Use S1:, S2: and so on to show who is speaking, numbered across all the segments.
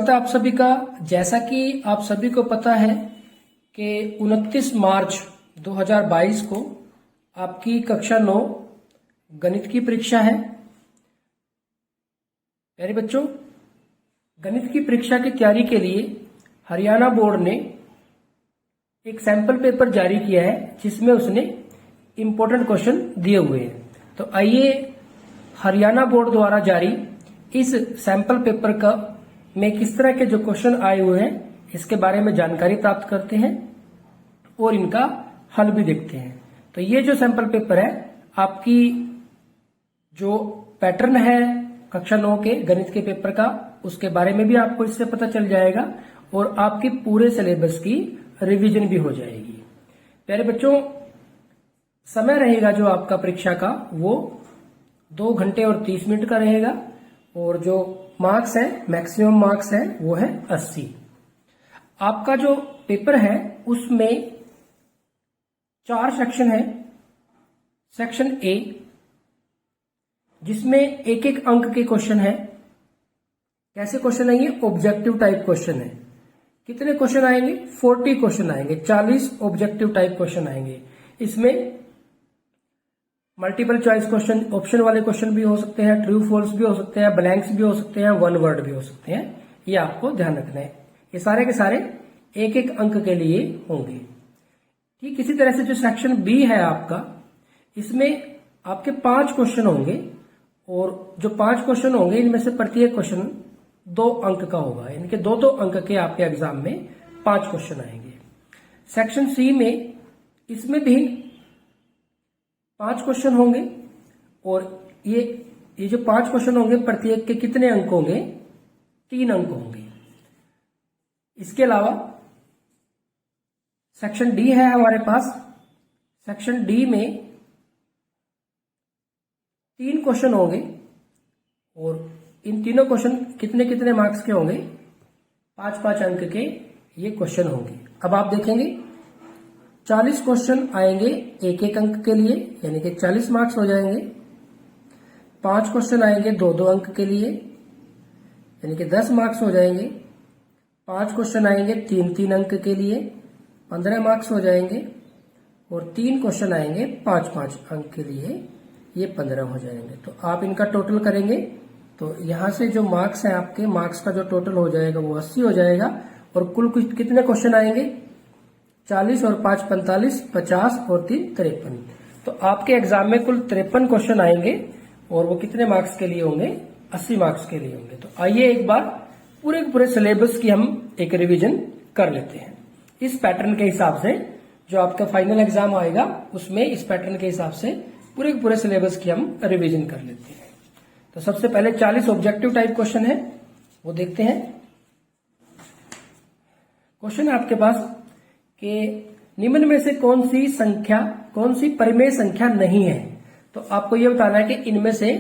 S1: स्वागत है आप सभी का। जैसा कि आप सभी को पता है कि 29 मार्च 2022 को आपकी कक्षा 9 गणित की परीक्षा है। प्यारे बच्चों, गणित की परीक्षा की तैयारी के लिए हरियाणा बोर्ड ने एक सैंपल पेपर जारी किया है जिसमें उसने इम्पोर्टेंट क्वेश्चन दिए हुए हैं। तो आइए हरियाणा बोर्ड द्वारा जारी इस सैंपल पेपर का में किस तरह के जो क्वेश्चन आए हुए हैं इसके बारे में जानकारी प्राप्त करते हैं और इनका हल भी देखते हैं। तो ये जो सैंपल पेपर है, आपकी जो पैटर्न है कक्षा 9 के गणित के पेपर का, उसके बारे में भी आपको इससे पता चल जाएगा और आपकी पूरे सिलेबस की रिवीजन भी हो जाएगी। प्यारे बच्चों, समय रहेगा जो आपका परीक्षा का वो 2 घंटे और 30 मिनट का रहेगा और जो मार्क्स है, मैक्सिमम मार्क्स है वो है 80। आपका जो पेपर है उसमें 4 सेक्शन है। सेक्शन ए जिसमें एक एक अंक के क्वेश्चन है। कैसे क्वेश्चन आएंगे? ऑब्जेक्टिव टाइप क्वेश्चन है। कितने क्वेश्चन आएंगे? 40 क्वेश्चन आएंगे। 40 ऑब्जेक्टिव टाइप क्वेश्चन आएंगे। इसमें मल्टीपल चॉइस क्वेश्चन, ऑप्शन वाले क्वेश्चन भी हो सकते हैं, ट्रू फॉल्स भी हो सकते हैं, ब्लैंक्स भी हो सकते हैं, वन वर्ड भी हो सकते हैं। ये आपको ध्यान रखना है। ये सारे के सारे एक एक अंक के लिए होंगे। ठीक इसी तरह से जो सेक्शन बी है आपका, इसमें आपके 5 क्वेश्चन होंगे और जो 5 क्वेश्चन होंगे इनमें से प्रत्येक क्वेश्चन 2 अंक का होगा। यानी कि 2-2 अंक के आपके एग्जाम में 5 क्वेश्चन आएंगे। सेक्शन सी में इसमें भी 5 क्वेश्चन होंगे और ये जो 5 क्वेश्चन होंगे प्रत्येक के कितने अंक होंगे? 3 अंक होंगे। इसके अलावा सेक्शन डी है हमारे पास। सेक्शन डी में 3 क्वेश्चन होंगे और इन तीनों क्वेश्चन कितने कितने मार्क्स के होंगे? 5-5 अंक के ये क्वेश्चन होंगे। अब आप देखेंगे 40 क्वेश्चन आएंगे एक एक अंक के लिए, यानी कि 40 मार्क्स हो जाएंगे। 5 क्वेश्चन आएंगे 2-2 अंक के लिए, यानी कि 10 मार्क्स हो जाएंगे। 5 क्वेश्चन आएंगे 3-3 अंक के लिए, 15 मार्क्स हो जाएंगे। और 3 क्वेश्चन आएंगे 5-5 अंक के लिए, ये 15 हो जाएंगे। तो आप इनका टोटल करेंगे तो यहां से जो मार्क्स है आपके, मार्क्स का जो टोटल हो जाएगा वो 80 हो जाएगा। और कुल कितने क्वेश्चन आएंगे? 40 और 5 45, 50 और 3 53। तो आपके एग्जाम में कुल 53 क्वेश्चन आएंगे और वो कितने मार्क्स के लिए होंगे? 80 मार्क्स के लिए होंगे। तो आइए एक बार पूरे सिलेबस की हम एक रिवीजन कर लेते हैं। इस पैटर्न के हिसाब से जो आपका फाइनल एग्जाम आएगा उसमें इस पैटर्न के हिसाब से पूरे सिलेबस की हम रिवीजन कर लेते हैं। तो सबसे पहले 40 ऑब्जेक्टिव टाइप क्वेश्चन है, वो देखते हैं। क्वेश्चन है आपके पास कि निम्न में से कौन सी परिमेय संख्या नहीं है। तो आपको यह बताना है कि इनमें से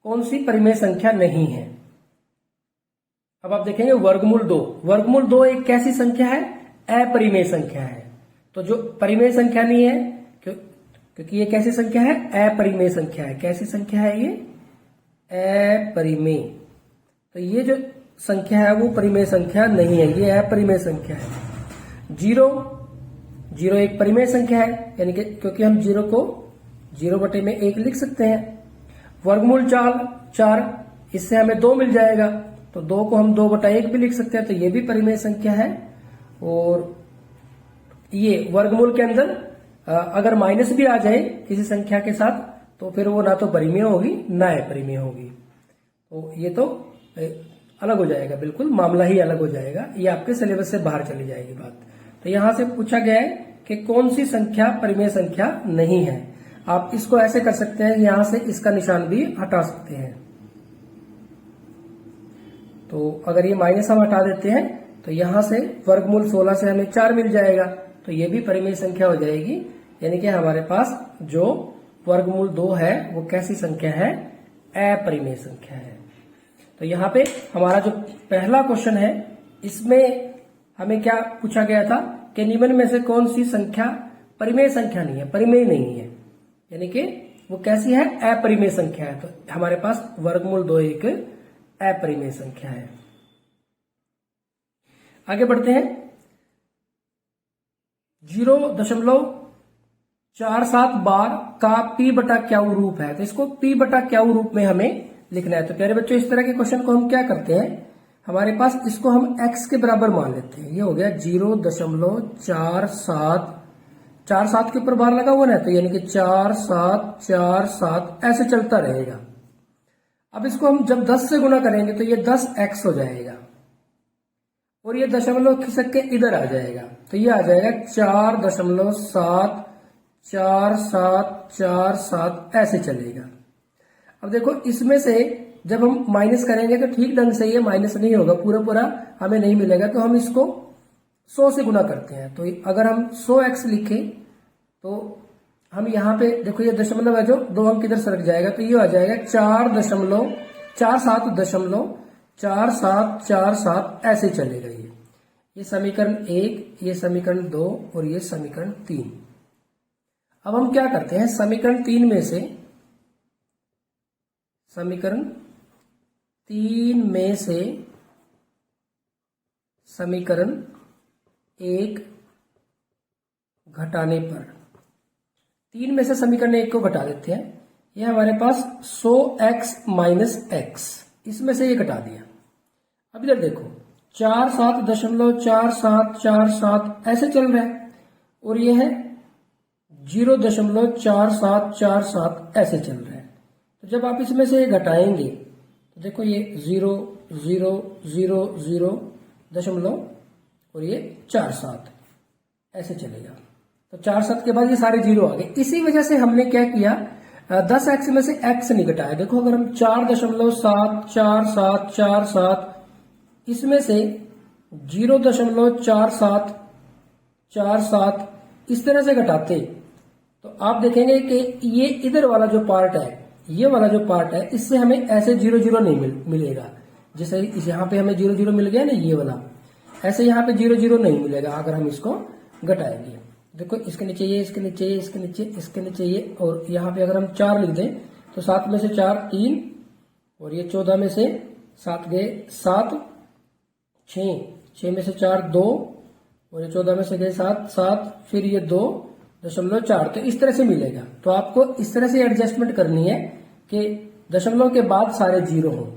S1: कौन सी परिमेय संख्या नहीं है। अब आप देखेंगे वर्गमूल 2। वर्गमूल 2 एक कैसी संख्या है? अपरिमेय संख्या है। तो जो परिमेय संख्या नहीं है, क्योंकि ये कैसी संख्या है? अपरिमेय संख्या है। कैसी संख्या है ये? अपरिमेय। तो ये जो संख्या है वो परिमेय संख्या नहीं है, ये अपरिमेय संख्या है। 0 एक परिमेय संख्या है, यानी कि क्योंकि हम 0 को 0/1 लिख सकते हैं। वर्गमूल 4, इससे हमें 2 मिल जाएगा, तो 2 को हम 2/1 भी लिख सकते हैं, तो ये भी परिमेय संख्या है। और ये वर्गमूल के अंदर अगर माइनस भी आ जाए किसी संख्या के साथ तो फिर वो ना तो परिमेय होगी ना अपरिमेय होगी। तो ये तो अलग हो जाएगा, बिल्कुल मामला ही अलग हो जाएगा। ये आपके सिलेबस से बाहर चली जाएगी बात। तो यहां से पूछा गया है कि कौन सी संख्या परिमेय संख्या नहीं है। आप इसको ऐसे कर सकते हैं, यहां से इसका निशान भी हटा सकते हैं। तो अगर ये माइनस हम हटा देते हैं तो यहां से वर्गमूल 16 से हमें 4 मिल जाएगा, तो ये भी परिमेय संख्या हो जाएगी। यानी कि हमारे पास जो वर्गमूल 2 है वो कैसी संख्या है? अपरिमेय संख्या है। तो यहाँ पे हमारा जो पहला क्वेश्चन है इसमें हमें क्या पूछा गया था कि निम्न में से कौन सी संख्या परिमेय संख्या नहीं है, परिमेय नहीं है, यानी कि वो कैसी है? अपरिमेय संख्या है। तो हमारे पास वर्गमूल 2 एक अपरिमेय संख्या है। आगे बढ़ते हैं। 0.47 बार का p बटा क्यू रूप है, तो इसको p बटा क्यू रूप में हमें लिखना है। तो प्यारे बच्चों, इस तरह के क्वेश्चन को हम क्या करते हैं, हमारे पास इसको हम x के बराबर मान लेते हैं। ये हो गया 0.47 के ऊपर बार लगा हुआ ना, तो यानी कि 4747 ऐसे चलता रहेगा। अब इसको हम जब 10 से गुणा करेंगे तो ये 10x हो जाएगा और ये दशमलव खिसक के इधर आ जाएगा, तो ये आ जाएगा 4.74747 ऐसे चलेगा। अब देखो, इसमें से जब हम माइनस करेंगे तो ठीक ढंग से ये माइनस नहीं होगा, पूरा पूरा हमें नहीं मिलेगा, तो हम इसको 100 से गुणा करते हैं। तो अगर हम 100x लिखें तो हम यहाँ पे देखो, ये दशमलव है जो 2 अंक इधर सरक जाएगा, तो ये आ जाएगा 4.4747 ऐसे चलेगा। ये समीकरण 1, ये समीकरण 2 और ये समीकरण 3। अब हम क्या करते हैं, समीकरण 3 में से समीकरण 1 घटाने पर 3 में से समीकरण 1 को घटा देते हैं। ये हमारे पास 100x माइनस x, इसमें से ये घटा दिया। अब इधर देखो, 47.4747 ऐसे चल रहा है और ये है 0.4747 ऐसे चल रहा है। तो जब आप इसमें से घटाएंगे तो देखो, ये 0 0 0 0 दशमलव और ये 47 ऐसे चलेगा। तो 47 के बाद ये सारे जीरो आ गए। इसी वजह से हमने क्या किया, 10x में से x नहीं घटाया। देखो, अगर हम 4.74747 इसमें से 0.4747 इस तरह से घटाते तो आप देखेंगे कि ये इधर वाला जो पार्ट है, ये वाला जो पार्ट है, इससे हमें ऐसे 0 0 नहीं मिलेगा। जैसे यहाँ पे हमें 0 0 मिल गया ना, ये वाला, ऐसे यहाँ पे 0 0 नहीं मिलेगा अगर हम इसको घटाएंगे। देखो, इसके नीचे ये, इसके नीचे ये, इसके नीचे, इसके नीचे ये, और यहाँ पे अगर हम 4 लिख दें तो 7 में से 4 3 और ये 14 में से 7 गए 7, 6 में से 4 2 और ये 14 में से गए 7, फिर ये 2.4, तो इस तरह से मिलेगा। तो आपको इस तरह से एडजस्टमेंट करनी है कि दशमलव के बाद सारे जीरो हों।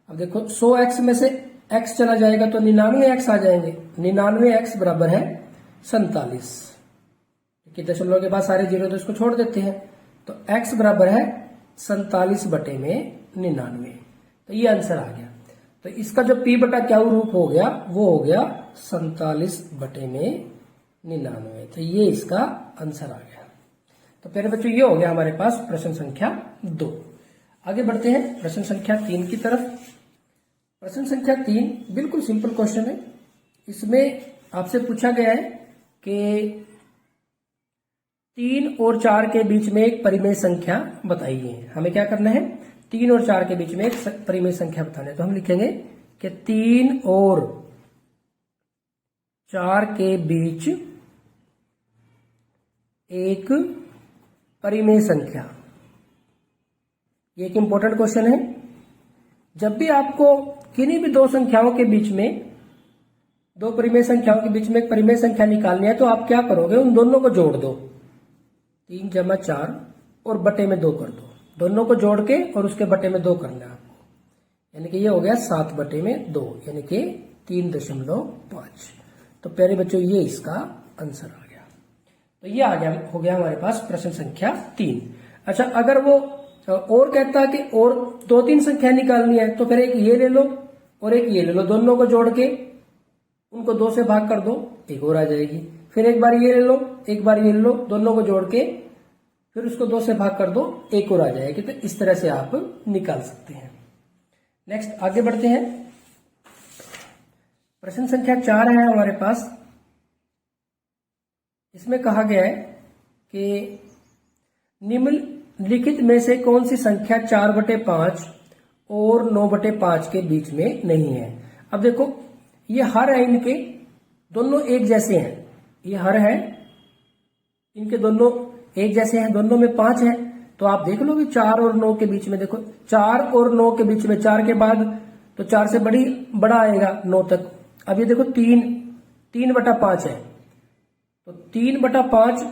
S1: अब देखो, 100x में से x चला जाएगा तो 99x आ जाएंगे। 99x बराबर है 47, कि दशमलव के बाद सारे जीरो तो इसको छोड़ देते हैं, तो x बराबर है 47/99। तो ये आंसर आ गया। तो इसका जो p बटा क्यू रूप हो गया वो हो गया 47/99। तो ये इसका आंसर आ गया। तो प्यारे बच्चों, ये हो गया हमारे पास प्रश्न संख्या 2। आगे बढ़ते हैं प्रश्न संख्या 3 की तरफ। प्रश्न संख्या 3 बिल्कुल सिंपल क्वेश्चन है। इसमें आपसे पूछा गया है कि 3 और 4 के बीच में एक परिमेय संख्या बताइए। हमें क्या करना है, 3 और 4 के बीच में एक परिमेय संख्या बताना है। तो हम लिखेंगे कि 3 और 4 के बीच एक परिमेय संख्या। ये एक इंपॉर्टेंट क्वेश्चन है। जब भी आपको किन्हीं भी दो संख्याओं के बीच में, दो परिमेय संख्याओं के बीच में एक परिमेय संख्या निकालनी है तो आप क्या करोगे, उन दोनों को जोड़ दो। 3 जमा 4 और बटे में 2 कर दो। दोनों को जोड़ के और उसके बटे में 2 करना है आपको, यानी कि ये हो गया 7/2, यानी कि 3.5। तो प्यारे बच्चों, ये इसका आंसर आ गया। तो ये आ गया, हो गया हमारे पास प्रश्न संख्या 3। अच्छा, अगर वो और कहता है कि और 2-3 संख्या निकालनी है तो फिर एक ये ले लो और एक ये ले लो, दोनों को जोड़ के उनको 2 से भाग कर दो, एक और आ जाएगी। फिर एक बार ये ले लो, एक बार ये ले लो, दोनों को जोड़ के फिर उसको 2 से भाग कर दो, एक और आ जाएगी। तो इस तरह से आप निकाल सकते हैं। नेक्स्ट आगे बढ़ते हैं। प्रश्न संख्या 4 है हमारे पास। इसमें कहा गया है कि निम्नलिखित में से कौन सी संख्या 4/5 और 9/5 के बीच में नहीं है। अब देखो, ये हर है, इनके दोनों एक जैसे हैं। ये हर है, इनके दोनों एक जैसे हैं, दोनों में 5 है। तो आप देख लो कि 4 और 9 के बीच में, देखो 4 और 9 के बीच में 4 के बाद तो 4 से बड़ा आएगा 9 तक। अब ये देखो 3/5 है, तो 3/5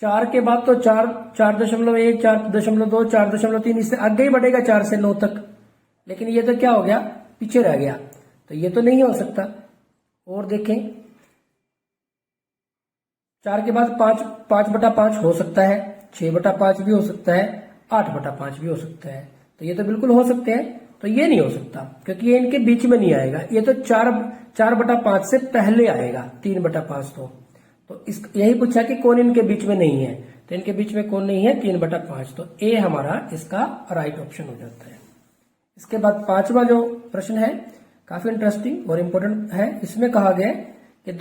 S1: 4 के बाद तो 4.1, 4.2, 4.3, इससे आगे ही बढ़ेगा 4 से 9 तक, लेकिन ये तो क्या हो गया, पीछे रह गया, तो ये तो नहीं हो सकता। और देखें 4 के बाद 5/5 हो सकता है, 6/5 भी हो सकता है, 8/5 भी हो सकता है, तो ये तो बिल्कुल हो सकते हैं। तो ये नहीं हो सकता क्योंकि ये इनके बीच में नहीं आएगा, ये तो 4/5 से पहले आएगा 3/5। तो इस यही पूछा कि कौन इनके बीच में नहीं है, तो इनके बीच में कौन नहीं है, 3/5, तो ए हमारा इसका राइट ऑप्शन हो जाता है। इसके बाद 5वां जो प्रश्न है काफी इंटरेस्टिंग और इंपॉर्टेंट है। इसमें कहा गया कि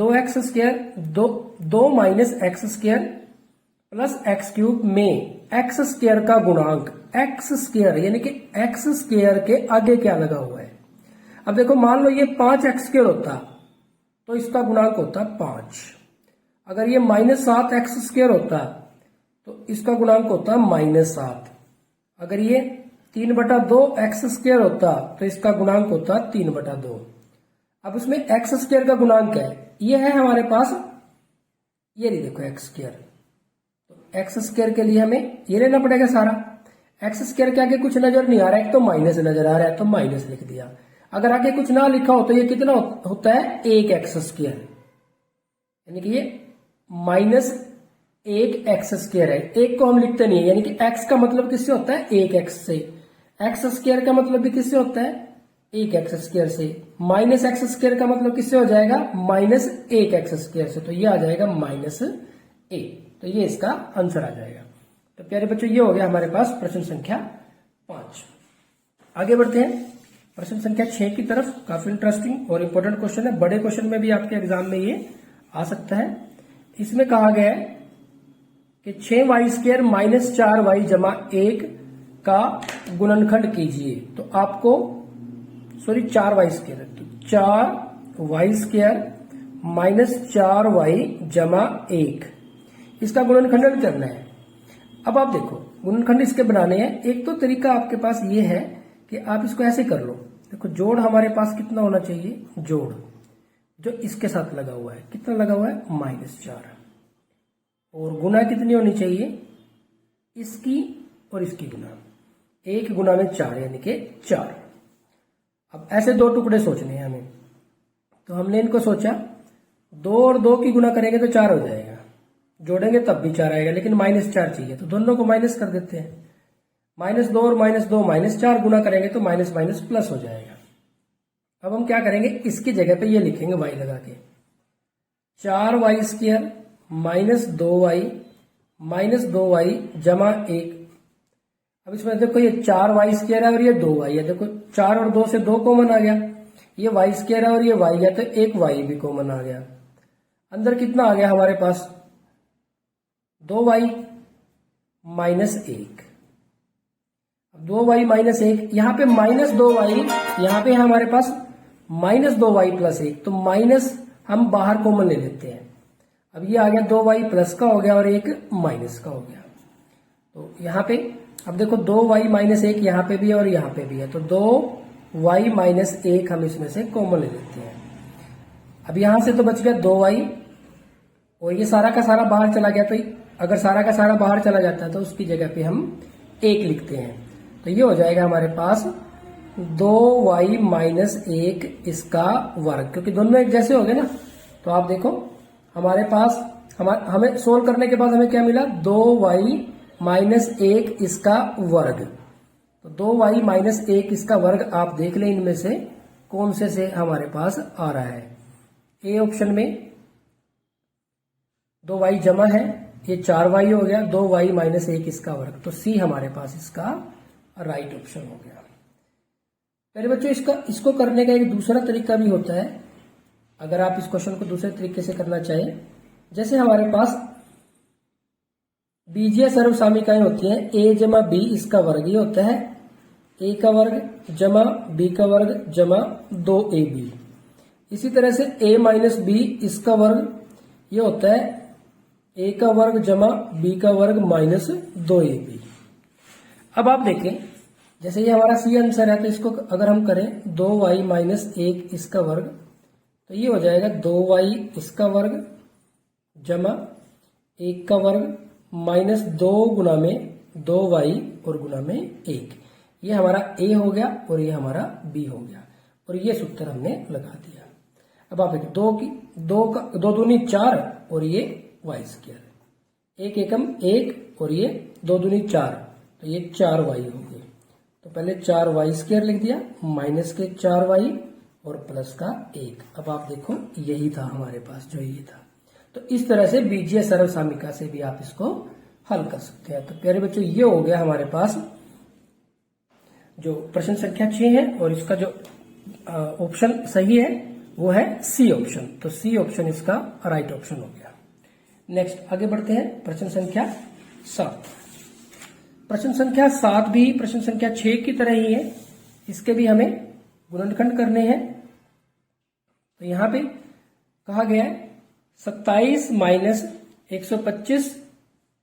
S1: 2 minus x square plus x cube में एक्स स्क्वायर का गुणांक, एक्स स्क्वायर यानी कि एक्स स्क्वायर के आगे क्या लगा हुआ है। अब देखो मान लो ये 5x² होता तो इसका गुणांक होता 5। अगर ये -7x² होता तो इसका गुणांक होता -7। अगर ये 3/2x² होता तो इसका गुणांक होता 3/2। अब इसमें x² का गुणांक है, ये है हमारे पास, ये नहीं देखो x², तो x² के लिए हमें ये लेना पड़ेगा सारा। x² के आगे कुछ नजर नहीं आ रहा है, एक तो माइनस नजर आ रहा है तो माइनस लिख दिया। अगर आगे कुछ ना लिखा हो तो ये कितना होता है, 1x², यानी कि ये -1x² है। एक को हम लिखते नहीं है, यानी कि x का मतलब किससे होता है, 1x से, x² का मतलब भी किससे होता है, 1x² से, -x² का मतलब किससे हो जाएगा, -1x² से, तो ये आ जाएगा -a, तो ये इसका आंसर आ जाएगा। तो प्यारे बच्चों ये हो गया हमारे पास प्रश्न संख्या 5। आगे बढ़ते हैं प्रश्न संख्या 6 की तरफ। काफी इंटरेस्टिंग और इंपॉर्टेंट क्वेश्चन है, बड़े क्वेश्चन में भी आपके एग्जाम में ये आ सकता है। इसमें कहा गया है कि 6y² - 4y = 1 का गुणनखंड कीजिए। तो आपको 4y² 4y² - 4y = 1 इसका गुणनखंडन करना है। अब आप देखो गुणनखंड इसके बनाने हैं। एक तो तरीका आपके पास ये है कि आप इसको ऐसे कर लो, देखो जोड़ हमारे पास कितना होना चाहिए, जोड़ जो इसके साथ लगा हुआ है, कितना लगा हुआ है, -4, और गुना कितनी होनी चाहिए, इसकी और इसकी गुना, 1 गुना में 4 यानी कि 4। अब ऐसे दो टुकड़े सोचने हैं हमें, तो हमने इनको सोचा 2 और 2 की गुना करेंगे तो 4 हो जाएगा, जोड़ेंगे तब भी 4 आएगा, लेकिन -4 चाहिए तो दोनों को माइनस कर देते हैं। -2 और -2 -4 गुना करेंगे तो माइनस माइनस प्लस हो जाएगा। अब हम क्या करेंगे, इसकी जगह पे ये लिखेंगे y लगा के, 4y² - 2y - 2y = 1। अब इसमें देखो ये 4y² है और ये 2y है, देखो 4 और 2 से 2 कॉमन आ गया, ये y² है और ये y है तो एक y भी कॉमन आ गया। अंदर कितना आ गया हमारे पास, 2y - 1। अब 2y - 1, यहाँ पे -2y, यहाँ पे हमारे पास -2y + 1, तो माइनस हम बाहर कॉमन ले लेते हैं। अब ये आ गया 2y प्लस का हो गया और एक माइनस का हो गया, तो यहाँ पे अब देखो 2y - 1 यहाँ पे भी है और यहाँ पे भी है, तो 2y - 1 हम इसमें से कॉमन ले लेते हैं। अब यहाँ से तो बच गया 2y और ये सारा का सारा बाहर चला गया, तो अगर सारा का सारा बाहर चला जाता है तो उसकी जगह पे हम 1 लिखते हैं, तो ये हो जाएगा हमारे पास 2y - 1 इसका वर्ग, क्योंकि दोनों एक जैसे हो गए ना। तो आप देखो हमारे पास हमें सोल्व करने के बाद हमें क्या मिला, 2y - 1 इसका वर्ग। तो 2y - 1 इसका वर्ग आप देख लें इनमें से कौन से हमारे पास आ रहा है। ए ऑप्शन में 2y जमा है, ये 4y हो गया, 2y - 1 इसका वर्ग, तो सी हमारे पास इसका राइट ऑप्शन हो गया। मेरे बच्चों इसको करने का एक दूसरा तरीका भी होता है, अगर आप इस क्वेश्चन को दूसरे तरीके से करना चाहें। जैसे हमारे पास बीजीय सर्वसामिकाएं होती हैं, a जमा b इसका वर्ग ये होता है a का वर्ग जमा b का वर्ग जमा 2ab। इसी तरह से a - b इसका वर्ग ये होता है a का वर्ग जमा b का वर्ग -2ab। अब आप देखें जैसे ये हमारा सी आंसर है, तो इसको अगर हम करें 2y - 1 इसका वर्ग, तो ये हो जाएगा 2y इसका वर्ग जमा 1 का वर्ग माइनस 2 गुना में 2y और गुना में 1। ये हमारा a हो गया और ये हमारा b हो गया और ये सूत्र हमने लगा दिया। अब आप देखिए 2 दूनी 4 और ये y स्क्वायर, 1 एकम 1 और ये 2 दूनी 4, तो ये 4y हो गए। तो पहले 4y स्क्वायर लिख दिया माइनस के 4y और प्लस का 1। अब आप देखो यही था हमारे पास, जो ये था। तो इस तरह से बीजीय सरल सामिका से भी आप इसको हल कर सकते हैं। तो प्यारे बच्चों ये हो गया हमारे पास जो प्रश्न संख्या 6 है और इसका जो ऑप्शन सही है वो है सी ऑप्शन। तो सी ऑप्शन इसका राइट ऑप्शन हो गया। नेक्स्ट आगे बढ़ते हैं प्रश्न संख्या 7। प्रश्न संख्या 7 भी प्रश्न संख्या 6 की तरह ही है, इसके भी हमें गुणनखंड करने हैं। तो यहां पे कहा गया है 27 माइनस 125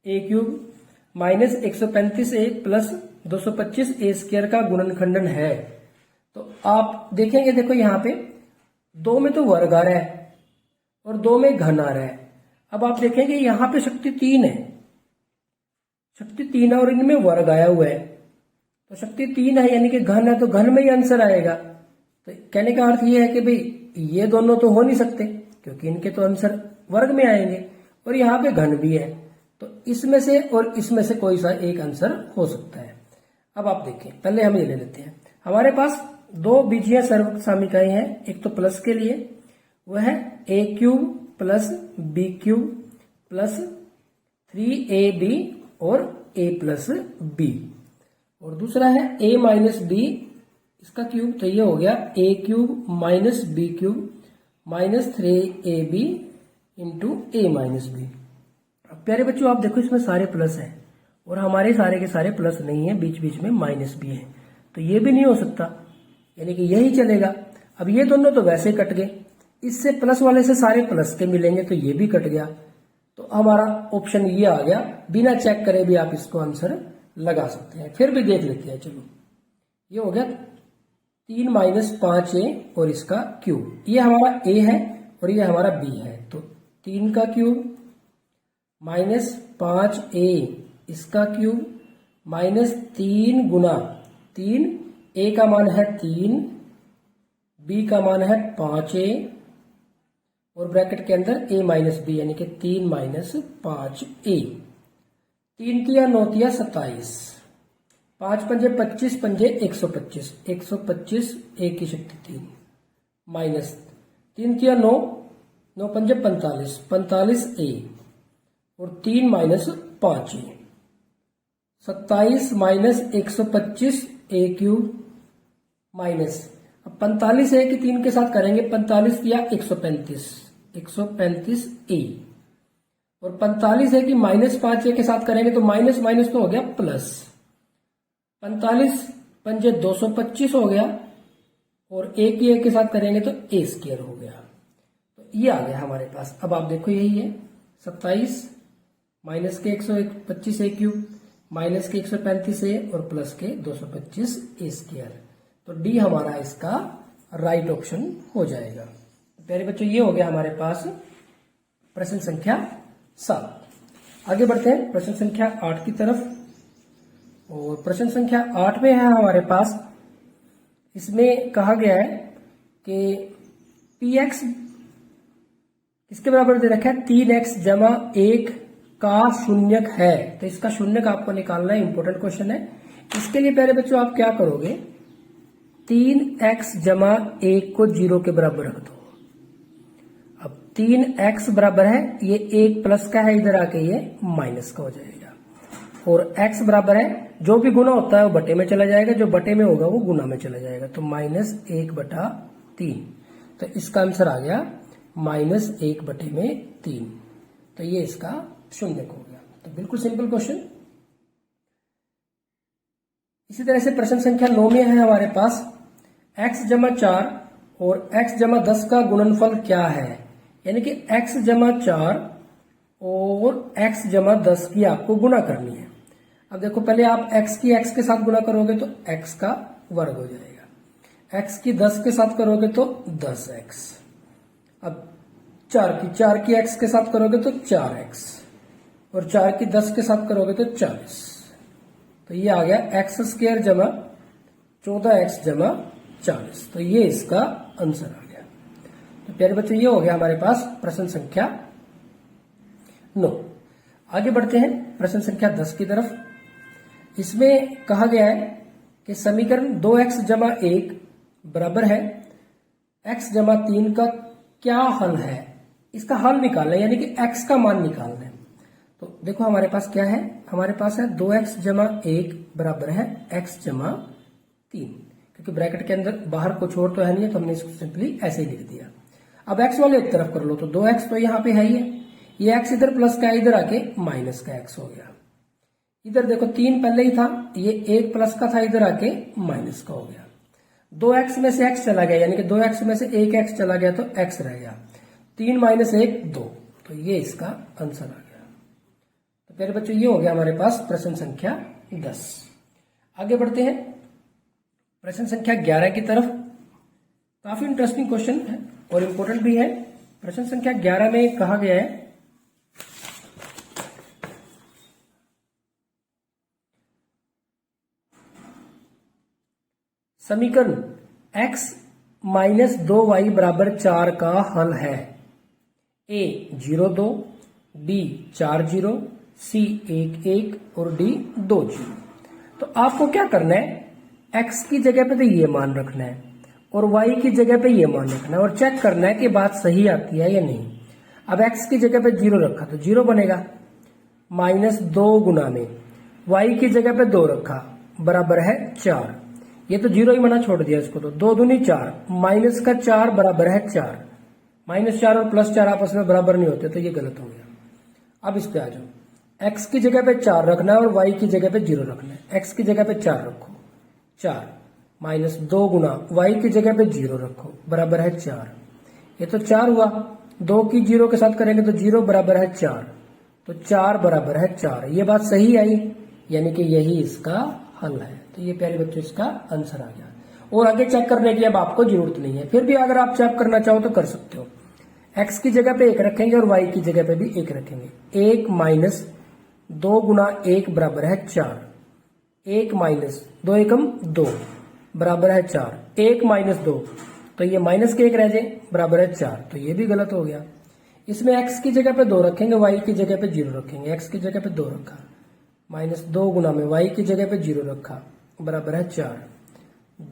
S1: ए क्यूब माइनस 135 ए प्लस 225 ए स्क्वायर का गुणनखंडन है। तो आप देखेंगे, देखो यहाँ पे 2 में तो वर्ग आ रहा है और 2 में घन आ रहा है। अब आप देखेंगे यहाँ पे शक्ति 3 है, शक्ति 3 है और इनमें वर्ग आया हुआ है। तो शक्ति 3 है यानी कि घन है, तो घन में ही आंसर आएगा। तो कहने का अर्थ ये है कि भाई ये दोनों तो हो नहीं सकते क्योंकि इनके तो आंसर वर्ग में आएंगे और यहाँ पे घन भी है। तो इसमें से और इसमें से कोई सा एक आंसर हो सकता है। अब आप देखें, पहले हम ये ले लेते हैं। हमारे पास 2 बीजीय सर्वक सामिकाएं हैं। एक तो प्लस के लिए वह है a cube plus b cube plus 3ab और a प्लस b, और दूसरा है a माइनस b इसका क्यूब। तो ये हो गया a cube minus b cube minus 3ab into a minus b। प्यारे बच्चों आप देखो इसमें सारे प्लस हैं और हमारे सारे के सारे प्लस नहीं है, बीच बीच में माइनस भी है। तो ये भी नहीं हो सकता, यानी कि यही चलेगा। अब ये दोनों तो वैसे कट गए, इससे प्लस वाले से सारे प्लस के मिलेंगे तो ये भी कट गया। तो हमारा ऑप्शन ये आ गया। बिना चेक करे भी आप इसको आंसर लगा सकते हैं। फिर भी देख लेते हैं, चलो ये हो गया 3 माइनस 5a और इसका क्यूब। ये हमारा a है और ये हमारा b है। तो 3 का क्यूब माइनस 5a इसका क्यूब माइनस 3 गुना 3, a का मान है 3, b का मान है 5a और ब्रैकेट के अंदर a माइनस b यानी कि 3 माइनस 5a। 3 तिया 9 तिया 27, 5 पंजे 25 पंजे 125, 125 a की शक्ति 3 माइनस 3 तिया 9, 9 पंजे 45, 45 a और 3 minus 5a। 27 minus 125 a cube minus, अब 45 a की 3 के साथ करेंगे, 45 या 135, 135 a और 45 a की माइनस 5 a के साथ करेंगे तो माइनस माइनस तो हो गया प्लस, 45 पंजे 225 हो गया और a की a के साथ करेंगे तो a स्क्वायर हो गया। तो ये आ गया हमारे पास। अब आप देखो यही है 27 माइनस के 125 a क्यूब माइनस के 135 a और प्लस के 225 a स्क्वायर। तो डी हमारा इसका राइट ऑप्शन हो जाएगा। प्यारे बच्चों ये हो गया हमारे पास प्रश्न संख्या 7। आगे बढ़ते हैं प्रश्न संख्या 8 की तरफ। और प्रश्न संख्या 8 में है हमारे पास, इसमें कहा गया है कि px इसके बराबर दे रखा है 3x जमा 1 का शून्यक है। तो इसका शून्यक आपको निकालना है, इंपॉर्टेंट क्वेश्चन है। इसके लिए प्यारे बच्चों आप क्या करोगे, 3x जमा 1 को 0 के बराबर रख दो। अब 3x बराबर है, ये 1 प्लस का है, इधर आके ये माइनस का हो जाएगा। और x बराबर है, जो भी गुना होता है वो बटे में चला जाएगा, जो बटे में होगा वो गुना में चला जाएगा। तो माइनस 1/3। तो इसका आंसर आ गया माइनस 1/3। तो ये इसका शून्यक हो गया। तो बिल्कुल सिंपल क्वेश्चन। इसी तरह से प्रश्न संख्या 9 में है हमारे पास x जमा 4 और x जमा 10 का गुणनफल क्या है। यानी कि x जमा 4 और x जमा 10 की आपको गुणा करनी है। अब देखो पहले आप x की x के साथ गुणा करोगे तो x का वर्ग हो जाएगा, x की 10 के साथ करोगे तो 10x। अब 4 की x के साथ करोगे तो 4x, और 4 की 10 के साथ करोगे तो 40। तो ये आ गया एक्स स्क्वायर जमा 14x जमा 40। तो ये इसका आंसर आ गया। तो प्यारे बच्चों, ये हो गया हमारे पास प्रश्न संख्या 9। आगे बढ़ते हैं प्रश्न संख्या 10 की तरफ। इसमें कहा गया है कि समीकरण 2x जमा 1 बराबर है x जमा 3 का क्या हल है। इसका हल निकालना है, यानी कि x का मान निकालना है। तो देखो हमारे पास क्या है, हमारे पास है 2x जमा 1 बराबर है x जमा 3, क्योंकि ब्रैकेट के अंदर बाहर कुछ और तो है नहीं है, तो हमने इसको सिंपली ऐसे ही लिख दिया। अब x वाले एक तरफ कर लो, तो 2x तो यहाँ पे है ही है, ये x इधर प्लस का इधर आके माइनस का x हो गया। इधर देखो 3 पहले ही था, ये 1 प्लस का था, इधर आके माइनस का हो गया। 2x में से x चला गया, यानी कि 2x में से 1x चला गया तो x रह गया। 3 माइनस 1 2, तो ये इसका आंसर आ गया। तो प्यारे बच्चों, ये हो गया हमारे पास प्रश्न संख्या 10। आगे बढ़ते हैं प्रश्न संख्या 11 की तरफ। काफी इंटरेस्टिंग क्वेश्चन है और इंपॉर्टेंट भी है। प्रश्न संख्या 11 में कहा गया है समीकरण x माइनस 2y बराबर 4 का हल है। a 0 2, b 4 0, c 1 1 और d 2 0। तो आपको क्या करना है, x की जगह पे तो ये मान रखना है और y की जगह पे ये मान रखना है और चेक करना है कि बात सही आती है या नहीं। अब x की जगह पे 0 रखा तो 0 बनेगा, माइनस 2 गुना में y की जगह पे 2 रखा बराबर है 4। ये तो 0 ही मना छोड़ दिया इसको, तो 2 दूनी 4, माइनस का 4 बराबर है 4। माइनस 4 और प्लस 4 आपस में बराबर नहीं होते, तो ये गलत हो गया। अब इस पे आ जाओ, x की जगह पे 4 रखना है और y की जगह पे 0 रखना है। x की जगह पे 4 रखो, 4 माइनस 2 गुना y की जगह पे 0 रखो बराबर है 4। ये तो 4 हुआ, 2 की 0 के साथ करेंगे तो 0 बराबर है 4, तो 4 बराबर है 4। ये बात सही आई, यानी कि यही इसका हल है। तो ये प्यारे बच्चों इसका आंसर आ गया। और आगे चेक करने की अब आपको जरूरत नहीं है, फिर भी अगर आप चेक करना चाहो तो कर सकते हो। x की जगह पे 1 रखेंगे और y की जगह पे भी 1 रखेंगे। 1 माइनस 2 गुना 1 बराबर है 4। 1 माइनस 2 एकम 2 बराबर है 4। 1 माइनस 2, तो ये माइनस के 1 रह जाए बराबर है 4, तो ये भी गलत हो गया। इसमें x की जगह पे 2 रखेंगे, y की जगह पे 0 रखेंगे। x की जगह पे 2 रखा, माइनस 2 गुना में y की जगह पे 0 रखा बराबर है 4।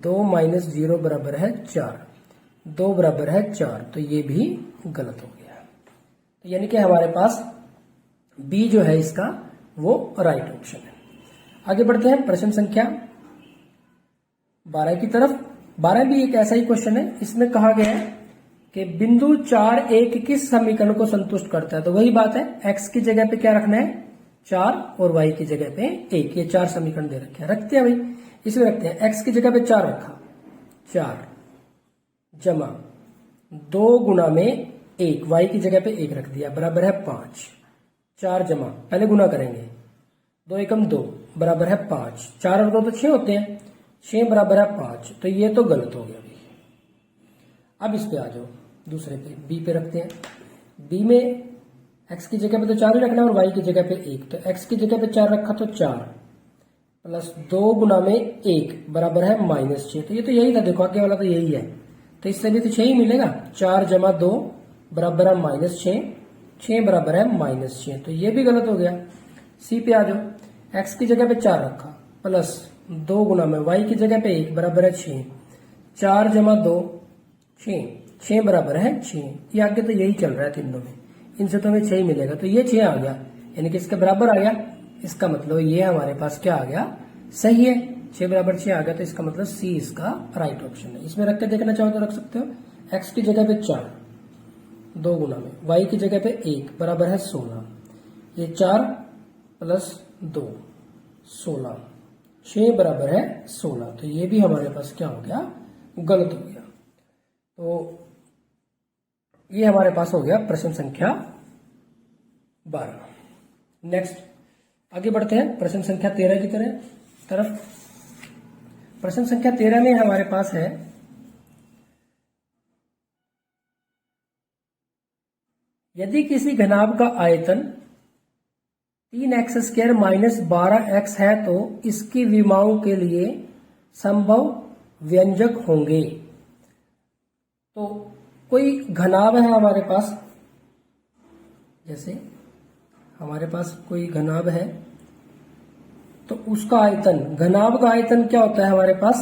S1: 2 माइनस 0 बराबर है 4, 2 बराबर है 4, तो ये भी गलत हो गया। तो यानी कि हमारे पास बी जो है इसका वो राइट ऑप्शन है। आगे बढ़ते हैं प्रश्न संख्या 12 की तरफ। 12 भी एक ऐसा ही क्वेश्चन है। इसमें कहा गया है कि बिंदु 4 1 किस समीकरण को संतुष्ट करता है। तो वही बात है, x की जगह पे क्या रखना है 4 और y की जगह पे 1। ये 4 समीकरण दे रखे हैं, रखते हैं भाई, इसमें रखते हैं। x की जगह पे 4 रखा, 4 जमा 2 गुना में 1, y की जगह पे 1 रख दिया बराबर है 5। 4 जमा, पहले गुना करेंगे, 2 एकम 2 बराबर है 5। 4 और 2 तो 6 होते हैं, 6 बराबर है 5, तो ये तो गलत हो गया भाई। अब इस पे आ जाओ, दूसरे पे बी पे रखते हैं। बी में x की जगह पे तो 4 ही रखना है और y की जगह पे 1, तो x की जगह पे 4 रखा तो 4 प्लस 2 गुना में 1 बराबर है -6। तो ये तो यही था, देखो आगे वाला तो यही है, तो इससे भी तो 6 ही मिलेगा। 4 जमा 2 बराबर है -6, 6 बराबर है -6, तो ये भी गलत हो गया। सी पे आ जाओ, x की जगह पे 4 रखा प्लस 2 गुना में y की जगह पे 1 बराबर है 6। 4 जमा 2 6, 6 बराबर है 6। ये आगे तो यही चल रहा है तीनों में, इनसे तो हमें 6 ही मिलेगा, तो ये 6 आ गया, यानी कि इसके बराबर आ गया। इसका मतलब ये हमारे पास क्या आ गया, सही है। 6 बराबर 6 आ गया, तो इसका मतलब सी इसका राइट ऑप्शन है। इसमें रख के देखना चाहो तो रख सकते हो। x की जगह पे 4, 2 गुना में y की जगह पे 1 बराबर है 16। ये 4 प्लस 2 16, 6 बराबर है 16, तो ये भी हमारे पास क्या हो गया, गलत हो गया। तो ये हमारे पास हो गया प्रश्न संख्या 12। नेक्स्ट आगे बढ़ते हैं प्रश्न संख्या 13 की तरफ। प्रश्न संख्या 13 में हमारे पास है यदि किसी घनाभ का आयतन 3x² माइनस 12x है तो इसकी विमाओं के लिए संभव व्यंजक होंगे। तो कोई घनाभ है हमारे पास, जैसे हमारे पास कोई घनाभ है तो उसका आयतन, घनाभ का आयतन क्या होता है हमारे पास,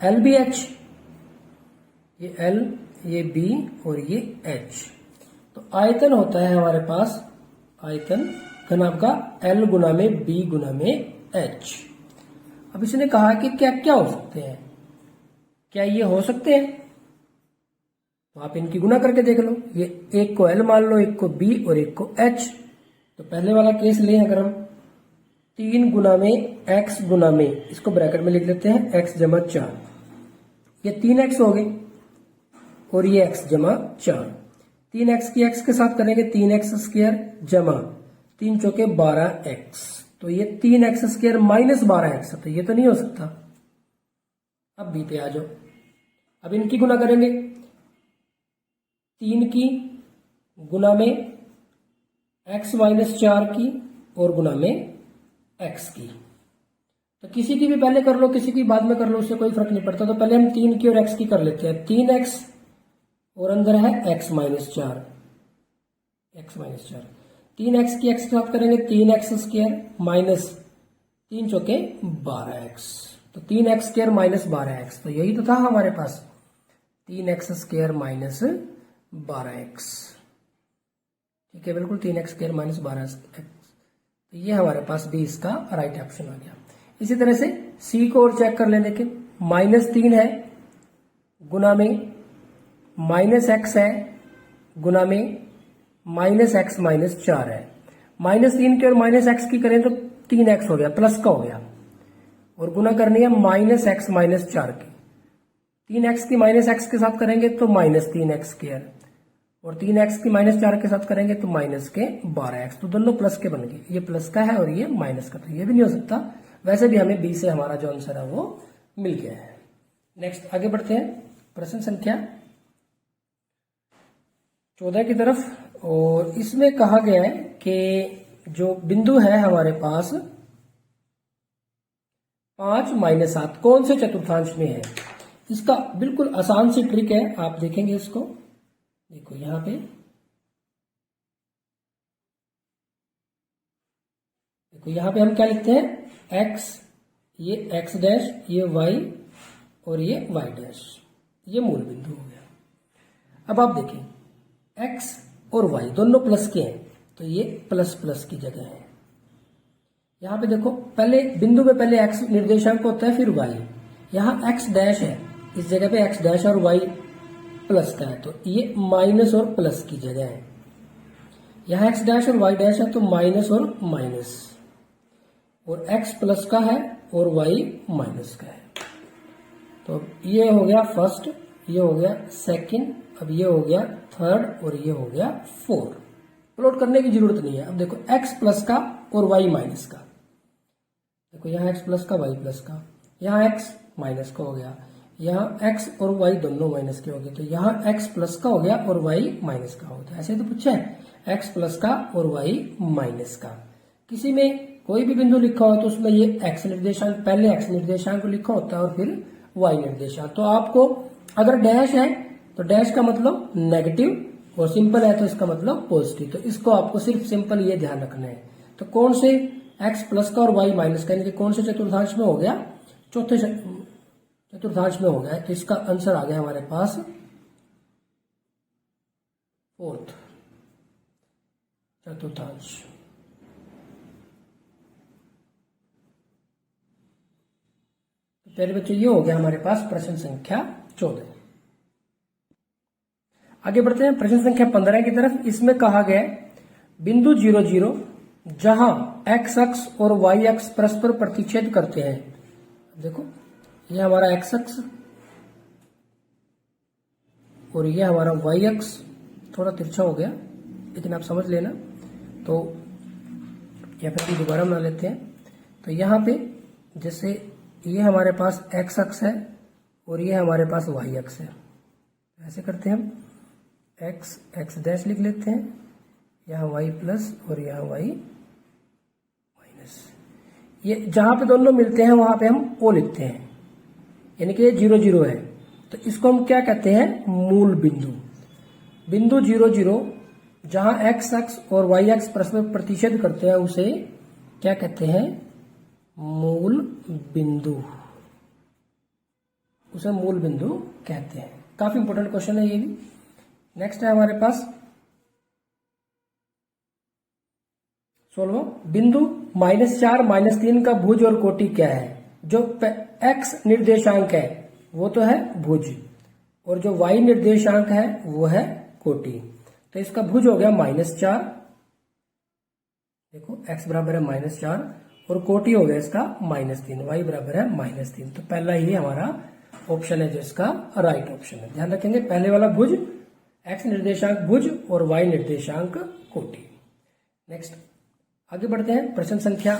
S1: LBH, ये L, ये B और ये H। तो आयतन होता है हमारे पास, आयतन घनाभ का L गुना में B गुना में H। अब इसने कहा कि क्या क्या हो सकते हैं, क्या ये हो सकते हैं, तो आप इनकी गुना करके देख लो। ये एक को L मान लो, एक को B और एक को H। तो पहले वाला केस लें, अगर हम 3 गुना में x गुना में, इसको ब्रैकेट में लिख लेते हैं x जमा 4, ये 3x हो गए और ये x जमा 4। 3x की x के साथ करेंगे 3x² जमा 3 चौके 12x, तो ये 3x² माइनस 12x, तो ये तो नहीं हो सकता। अब b पे आ जाओ, अब इनकी गुना करेंगे, 3 की गुना में x माइनस 4 की और गुना में x की। तो किसी की भी पहले कर लो, किसी की बाद में कर लो, उससे कोई फर्क नहीं पड़ता। तो पहले हम 3 की और x की कर लेते हैं। 3x और अंदर है x minus 4, x minus 4। 3x की x के साथ करेंगे 3x² माइनस 3 चौके 12x, तो 3x² माइनस 12x, तो यही तो था हमारे पास, 3x² माइनस 12x। ठीक है, बिल्कुल 3x² माइनस 12x। तो ये हमारे पास भी इसका राइट ऑप्शन आ गया। इसी तरह से सी को और चेक कर लें, देखिए -3 है गुना में -x है गुना में -x माइनस 4 है। -3 की और -x की करें तो 3x हो गया, प्लस का हो गया, और गुना करनी है -x माइनस 4 की। 3x की -x के साथ करेंगे तो -3x², और 3x की -4 के साथ करेंगे तो -12x, तो दोनों प्लस के बन गए। ये प्लस का है और ये माइनस का, तो ये भी नहीं हो सकता। वैसे भी हमें बी से हमारा जो आंसर है वो मिल गया है। नेक्स्ट आगे बढ़ते हैं प्रश्न संख्या 14 की तरफ, और इसमें कहा गया है कि जो बिंदु है हमारे पास 5 - 7 कौन से चतुर्थांश में है। इसका बिल्कुल आसान सी ट्रिक है, आप देखेंगे इसको, देखो यहां पे, देखो यहां पे हम क्या लिखते हैं, x, ये x डैश, ये y और ये y डैश, ये मूल बिंदु हो गया। अब आप देखें x और y दोनों प्लस के हैं, तो ये प्लस प्लस की जगह है। यहां पे देखो पहले बिंदु में पहले x निर्देशांक होता है, फिर y। यहां x डैश है, इस जगह पे x डैश और y प्लस का है, तो ये माइनस और प्लस की जगह है। यहां x डैश और y डैश है तो माइनस और माइनस, और x प्लस का है और y माइनस का है। तो ये हो गया फर्स्ट, ये हो गया सेकंड, अब ये हो गया थर्ड और ये हो गया फोर्थ। प्लॉट करने की जरूरत नहीं है। अब देखो x प्लस का और y माइनस का, देखो यहाँ x प्लस का y प्लस का, यहाँ x माइनस का हो गया, यहाँ x और y दोनों माइनस के हो गए, तो यहाँ x प्लस का हो गया और y माइनस का हो गया। ऐसे तो पूछा है x प्लस का और y माइनस का। किसी में कोई भी बिंदु लिखा हो तो उसमें ये x निर्देशांक, पहले x निर्देशांक लिखा होता है और फिर y निर्देशांक। तो आपको अगर डैश है तो डैश का मतलब नेगेटिव, और सिंपल है तो इसका मतलब पॉजिटिव। तो इसको आपको सिर्फ सिंपल ये ध्यान रखना है। तो कौन से x प्लस का और y माइनस का, यानी कौन से चतुर्थांश में हो गया, चौथे चतुर्थांश में हो गया। तो इसका आंसर आ गया हमारे पास फोर्थ चतुर्थांश। पहले बच्चों ये हो गया हमारे पास प्रश्न संख्या 14। आगे बढ़ते हैं प्रश्न संख्या 15 की तरफ। इसमें कहा गया बिंदु 0, 0 जहां x अक्ष और y अक्ष परस्पर प्रतिच्छेद करते हैं। देखो ये हमारा x अक्ष और ये हमारा y अक्ष, थोड़ा तिरछा हो गया लेकिन आप समझ लेना। तो या फिर हम दोबारा बना लेते हैं। तो यहाँ पे जैसे ये हमारे पास x अक्ष है और ये हमारे पास y अक्ष है, ऐसे करते हैं हम, एक्स एक्स डैश लिख लेते हैं, यहाँ वाई प्लस और यहाँ वाई माइनस। ये जहां पे दोनों मिलते हैं वहां पे हम ओ लिखते हैं, यानी कि ये 0 0 है, तो इसको हम क्या कहते हैं, मूल बिंदु। बिंदु 0 0 जहां एक्स एक्स और वाई एक्स परस्पर प्रतिच्छेद करते हैं उसे क्या कहते हैं, मूल बिंदु, उसे मूल बिंदु कहते हैं। काफी इंपॉर्टेंट क्वेश्चन है ये भी। नेक्स्ट है हमारे पास 16, बिंदु -4 -3 का भुज और कोटि क्या है। जो एक्स निर्देशांक है वो तो है भुज, और जो वाई निर्देशांक है वो है कोटि। तो इसका भुज हो गया -4, देखो x बराबर है -4, और कोटि हो गया इसका -3, y बराबर है -3। तो पहला ही हमारा ऑप्शन है जो इसका राइट ऑप्शन है। ध्यान रखेंगे, पहले वाला भुज x निर्देशांक भुज और y निर्देशांक कोटि। नेक्स्ट आगे बढ़ते हैं प्रश्न संख्या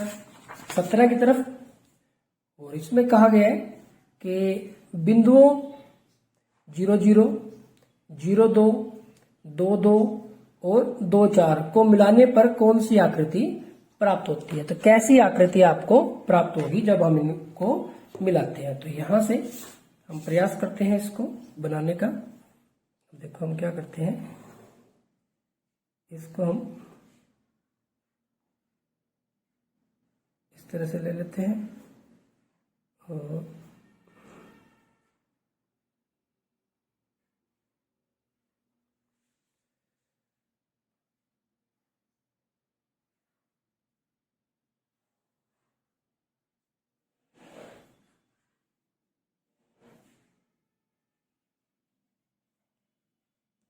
S1: 17 की तरफ, और इसमें कहा गया है कि बिंदुओं 0 0 0 2 2 2 और 2 4 को मिलाने पर कौन सी आकृति प्राप्त होती है। तो कैसी आकृति आपको प्राप्त होगी जब हम इनको मिलाते हैं। तो यहां से हम प्रयास करते हैं इसको बनाने का। देखो हम क्या करते हैं, इसको हम इस तरह से ले लेते हैं और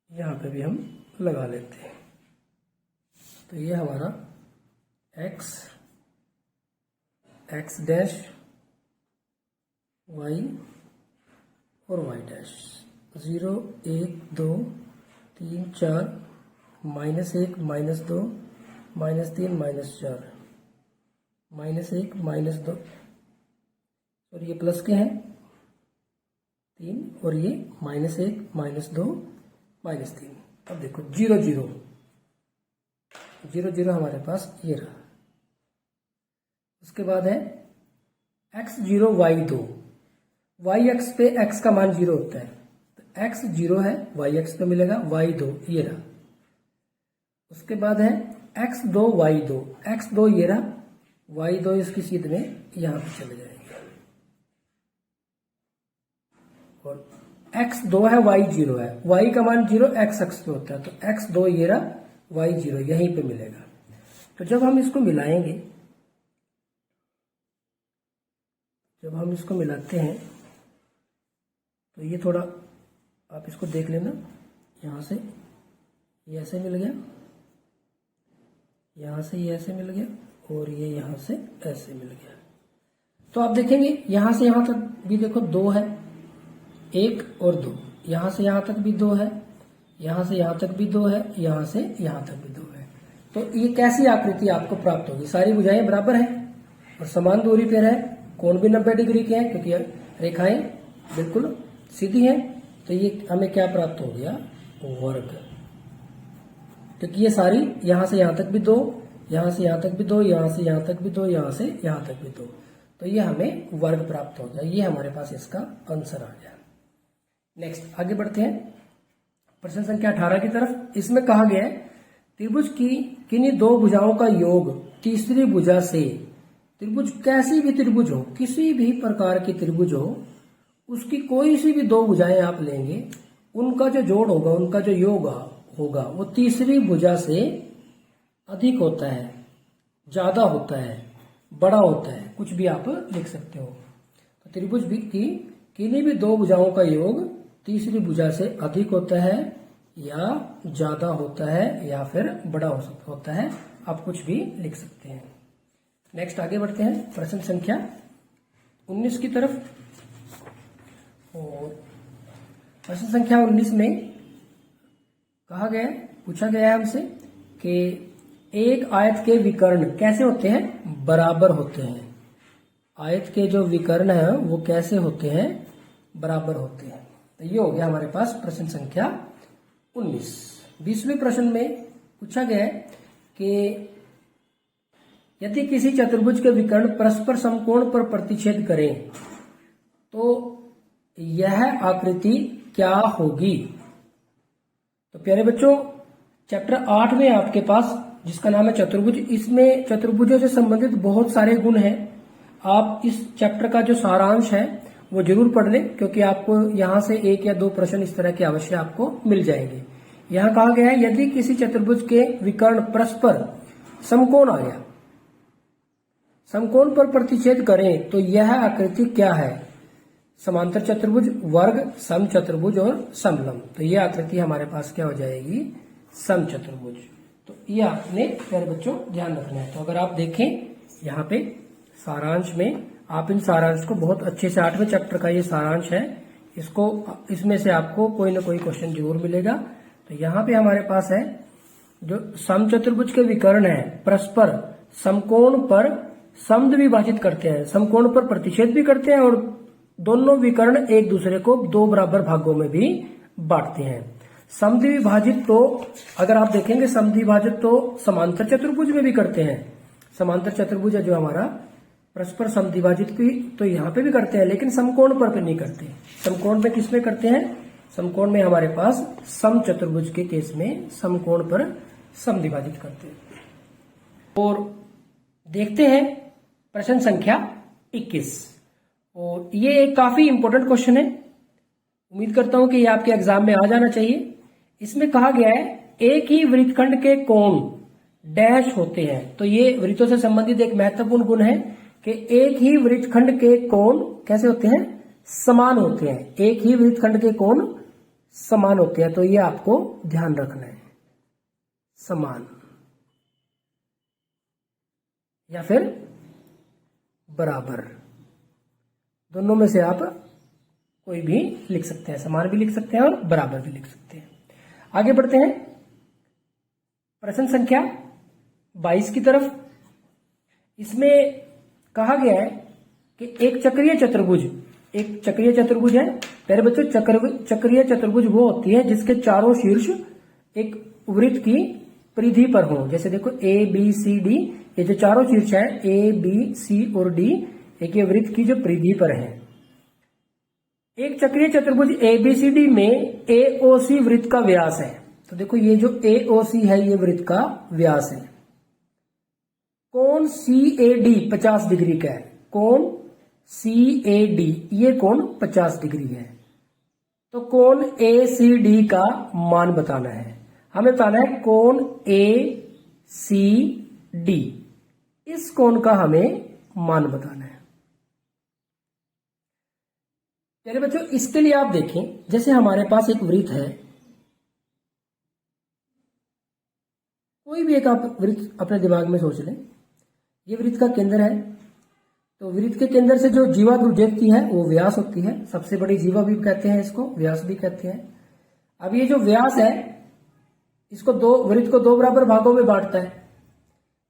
S1: यहाँ पे भी हम लगा लेते हैं। तो ये हमारा x x डैश y और y डैश 0 1 2 3 4 -1 -2 -3 -4 -1 -2, और ये प्लस के हैं 3, और ये -1 -2 -3। अब देखो 0 0 0 0 हमारे पास ये रहा। उसके बाद है x0 y2, y(x) पे x का मान 0 होता है, तो x 0 है, y(x) पे मिलेगा y2 ये रहा। उसके बाद है x2 y2, x2 ये रहा, y2 इसकी सीध में यहां पे चले जाएंगे, और x2 है y0 है, y का मान 0 x पे होता है, तो x2 ये रहा, y0 यहीं पे मिलेगा। तो जब हम इसको मिलाएंगे, जब हम इसको मिलाते हैं तो ये थोड़ा आप इसको देख लेना, यहाँ से ये ऐसे मिल गया, यहाँ से ये ऐसे मिल गया, और ये यहाँ से ऐसे मिल गया। तो आप देखेंगे यहाँ से यहाँ तक भी देखो 2 है, 1 और 2, यहाँ से यहाँ तक भी 2 है, यहाँ से यहाँ तक भी 2 है, यहाँ से यहाँ तक भी 2 है। तो ये कैसी आकृति आपको प्राप्त होगी, सारी भुजाएं बराबर है और समान दूरी पर है, कोण भी 90 डिग्री के हैं क्योंकि रेखाएं बिल्कुल सीधी हैं। तो ये हमें क्या प्राप्त हो गया, वर्ग, क्योंकि ये सारी यहां से यहां तक भी 2, यहां से यहां तक भी 2, यहां से यहां तक भी 2, यहां से यहां तक भी 2, तो ये हमें वर्ग प्राप्त हो गया। ये हमारे पास इसका आंसर आ गया। नेक्स्ट आगे बढ़ते हैं प्रश्न संख्या 18 की तरफ। इसमें कहा गया है त्रिभुज की किन्हीं 2 भुजाओं का योग तीसरी भुजा से, त्रिभुज कैसी भी त्रिभुज हो, किसी भी प्रकार की त्रिभुज हो, उसकी कोई सी भी 2 भुजाएं आप लेंगे, उनका जो जोड़ होगा, उनका जो योग होगा वो तीसरी भुजा से अधिक होता है, ज्यादा होता है, बड़ा होता है, कुछ भी आप लिख सकते हो। तो त्रिभुज की किन्हीं भी 2 भुजाओं का योग तीसरी भुजा से अधिक होता है, या ज्यादा होता है, या फिर बड़ा होता है, आप कुछ भी लिख सकते हैं। नेक्स्ट आगे बढ़ते हैं प्रश्न संख्या 19 की तरफ। और प्रश्न संख्या 19 में कहा गया, पूछा गया है हमसे कि एक आयत के विकर्ण कैसे होते हैं, बराबर होते हैं। आयत के जो विकर्ण हैं वो कैसे होते हैं, बराबर होते हैं। तो ये हो गया हमारे पास प्रश्न संख्या 19। 20वें प्रश्न में पूछा गया है कि यदि किसी चतुर्भुज के विकर्ण परस्पर समकोण पर प्रतिच्छेद करें तो यह आकृति क्या होगी। तो प्यारे बच्चों, चैप्टर 8 में आपके पास जिसका नाम है चतुर्भुज, इसमें चतुर्भुजों से संबंधित बहुत सारे गुण हैं। आप इस चैप्टर का जो सारांश है वो जरूर पढ़ लें, क्योंकि आपको यहां से 1 या 2 प्रश्न इस तरह के अवश्य आपको मिल जाएंगे। यहां कहा गया है यदि किसी चतुर्भुज के विकर्ण परस्पर समकोण आ गया, समकोण पर प्रतिच्छेद करें तो यह आकृति क्या है। समांतर चतुर्भुज, वर्ग, सम चतुर्भुज और समलंब। तो यह आकृति हमारे पास क्या हो जाएगी, सम चतुर्भुज। तो ये आपने प्यारे बच्चों ध्यान रखना है। तो अगर आप देखें यहाँ पे सारांश में, आप इन सारांश को बहुत अच्छे से, 8वें चैप्टर का ये सारांश है, इसमें से आपको कोई ना कोई क्वेश्चन जरूर मिलेगा। तो यहाँ पे हमारे पास है जो सम चतुर्भुज के विकर्ण है परस्पर समकोण पर समद्विभाजित करते हैं, समकोण पर प्रतिच्छेद भी करते हैं और दोनों विकर्ण एक दूसरे को 2 बराबर भागों में भी बांटते हैं। समद्विभाजित तो अगर आप देखेंगे समद्विभाजित तो समांतर चतुर्भुज में भी करते हैं। समांतर चतुर्भुज है जो हमारा परस्पर समद्विभाजित भी तो यहाँ पे भी करते हैं, लेकिन समकोण पर नहीं करते। समकोण में किस में करते हैं, समकोण में हमारे पास सम चतुर्भुज के केस में समकोण पर समद्विभाजित करते हैं। और देखते हैं प्रश्न संख्या 21। और ये एक काफी इंपॉर्टेंट क्वेश्चन है, उम्मीद करता हूं कि ये आपके एग्जाम में आ जाना चाहिए। इसमें कहा गया है एक ही वृत्तखंड के कोण डैश होते हैं। तो ये वृत्तों से संबंधित एक महत्वपूर्ण गुण है कि एक ही वृत्तखंड के कोण कैसे होते हैं, समान होते हैं। एक ही वृत्तखंड के कोण समान होते हैं। तो ये आपको ध्यान रखना है, समान या फिर बराबर, दोनों में से आप कोई भी लिख सकते हैं, समान भी लिख सकते हैं और बराबर भी लिख सकते हैं। आगे बढ़ते हैं प्रश्न संख्या 22 की तरफ। इसमें कहा गया है कि एक चक्रीय चतुर्भुज है। पहले बच्चों, चक्रीय चतुर्भुज वो होती है जिसके चारों शीर्ष एक वृत्त की परिधि पर हो। जैसे देखो A B C D, ये जो चारों शीर्ष है A B C और D, एक ये वृत्त की जो परिधि पर है। एक चक्रीय चतुर्भुज ABCD में AOC वृत्त का व्यास है। तो देखो ये जो AOC है ये वृत्त का व्यास है। कोण CAD 50 डिग्री का है। कोण CAD ये कोण 50 डिग्री है। तो कोण ACD का मान बताना है। हमें बताना है कोण ACD, इस कोण का हमें मान बताना है। चलिए बच्चों, इसके लिए आप देखें, जैसे हमारे पास एक वृत्त है, कोई भी एक आप वृत्त अपने दिमाग में सोच लें। ये वृत्त का केंद्र है। तो वृत्त के केंद्र से जो जीवा गुजरती है वो व्यास होती है। सबसे बड़ी जीवा भी कहते हैं, इसको व्यास भी कहते हैं। अब ये जो व्यास है इसको वृत्त को 2 बराबर भागों में बांटता है।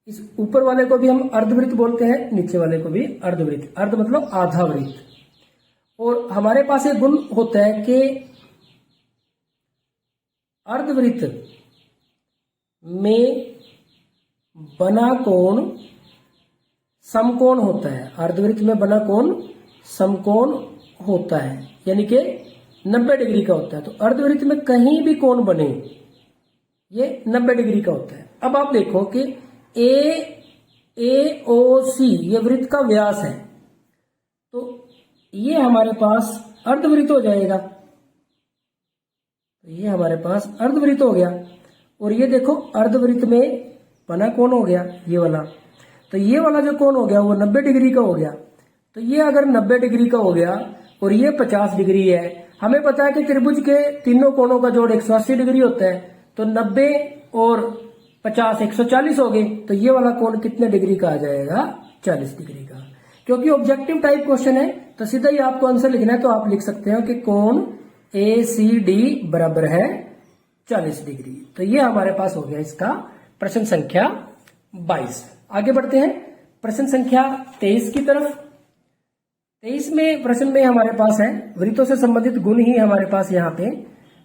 S1: इस ऊपर वाले को भी हम अर्धवृत्त बोलते हैं, नीचे वाले को भी अर्धवृत्त। अर्ध मतलब आधा वृत्त। और हमारे पास एक गुण होता है कि अर्धवृत्त में बना कोण समकोण होता है। अर्धवृत्त में बना कोण समकोण होता है, यानी कि 90 डिग्री का होता है। तो अर्धवृत्त में कहीं भी कोण बने ये 90 डिग्री का होता है। अब आप देखो कि AOC ये वृत्त का व्यास है, तो ये हमारे पास अर्धवृत्त हो जाएगा। ये हमारे पास अर्धवृत्त हो गया। और ये देखो अर्धवृत्त में बना कोण हो गया ये वाला। तो ये वाला जो कोण हो गया वो 90 डिग्री का हो गया। तो ये अगर 90 डिग्री का हो गया और ये 50 डिग्री है, हमें पता है कि त्रिभुज के तीनों कोणों का जोड़ 180 डिग्री होता है। तो 90 और 50 140 हो गए। तो ये वाला कोण कितने डिग्री का आ जाएगा, 40 डिग्री का। क्योंकि ऑब्जेक्टिव टाइप क्वेश्चन है तो सीधा ही आपको आंसर लिखना है। तो आप लिख सकते हो कि कोण ACD बराबर है 40 डिग्री। तो ये हमारे पास हो गया इसका प्रश्न संख्या 22। आगे बढ़ते हैं प्रश्न संख्या 23 की तरफ। 23 में प्रश्न में हमारे पास है वृत्तों से संबंधित गुण ही हमारे पास यहाँ पे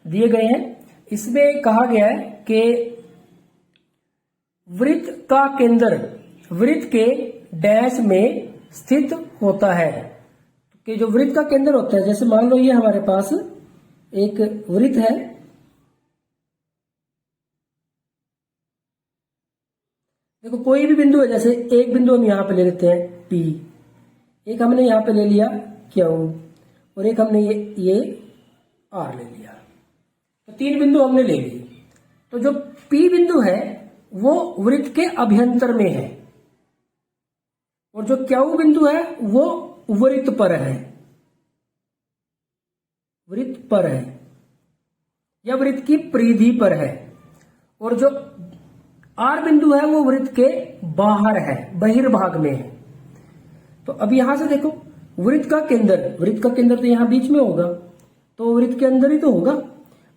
S1: दिए गए हैं। इसमें कहा गया है कि वृत्त का केंद्र वृत्त के डैश में स्थित होता है। कि जो वृत्त का केंद्र होता है, जैसे मान लो ये हमारे पास एक वृत्त है, देखो कोई भी बिंदु है, जैसे एक बिंदु हम यहां पे ले लेते हैं P, एक हमने यहां पे ले लिया Q, और एक हमने ये R ले लिया, तो 3 बिंदु हमने ले लिए। तो जो P बिंदु है वो वृत्त के अभ्यंतर में है, और जो Q बिंदु है वो वृत्त पर है, वृत्त पर है या वृत्त की परिधि पर है, और जो R बिंदु है वो वृत्त के बाहर है, बहिर्भाग में है। तो अब यहां से देखो वृत्त का केंद्र तो यहां बीच में होगा, तो वृत्त के अंदर ही तो होगा।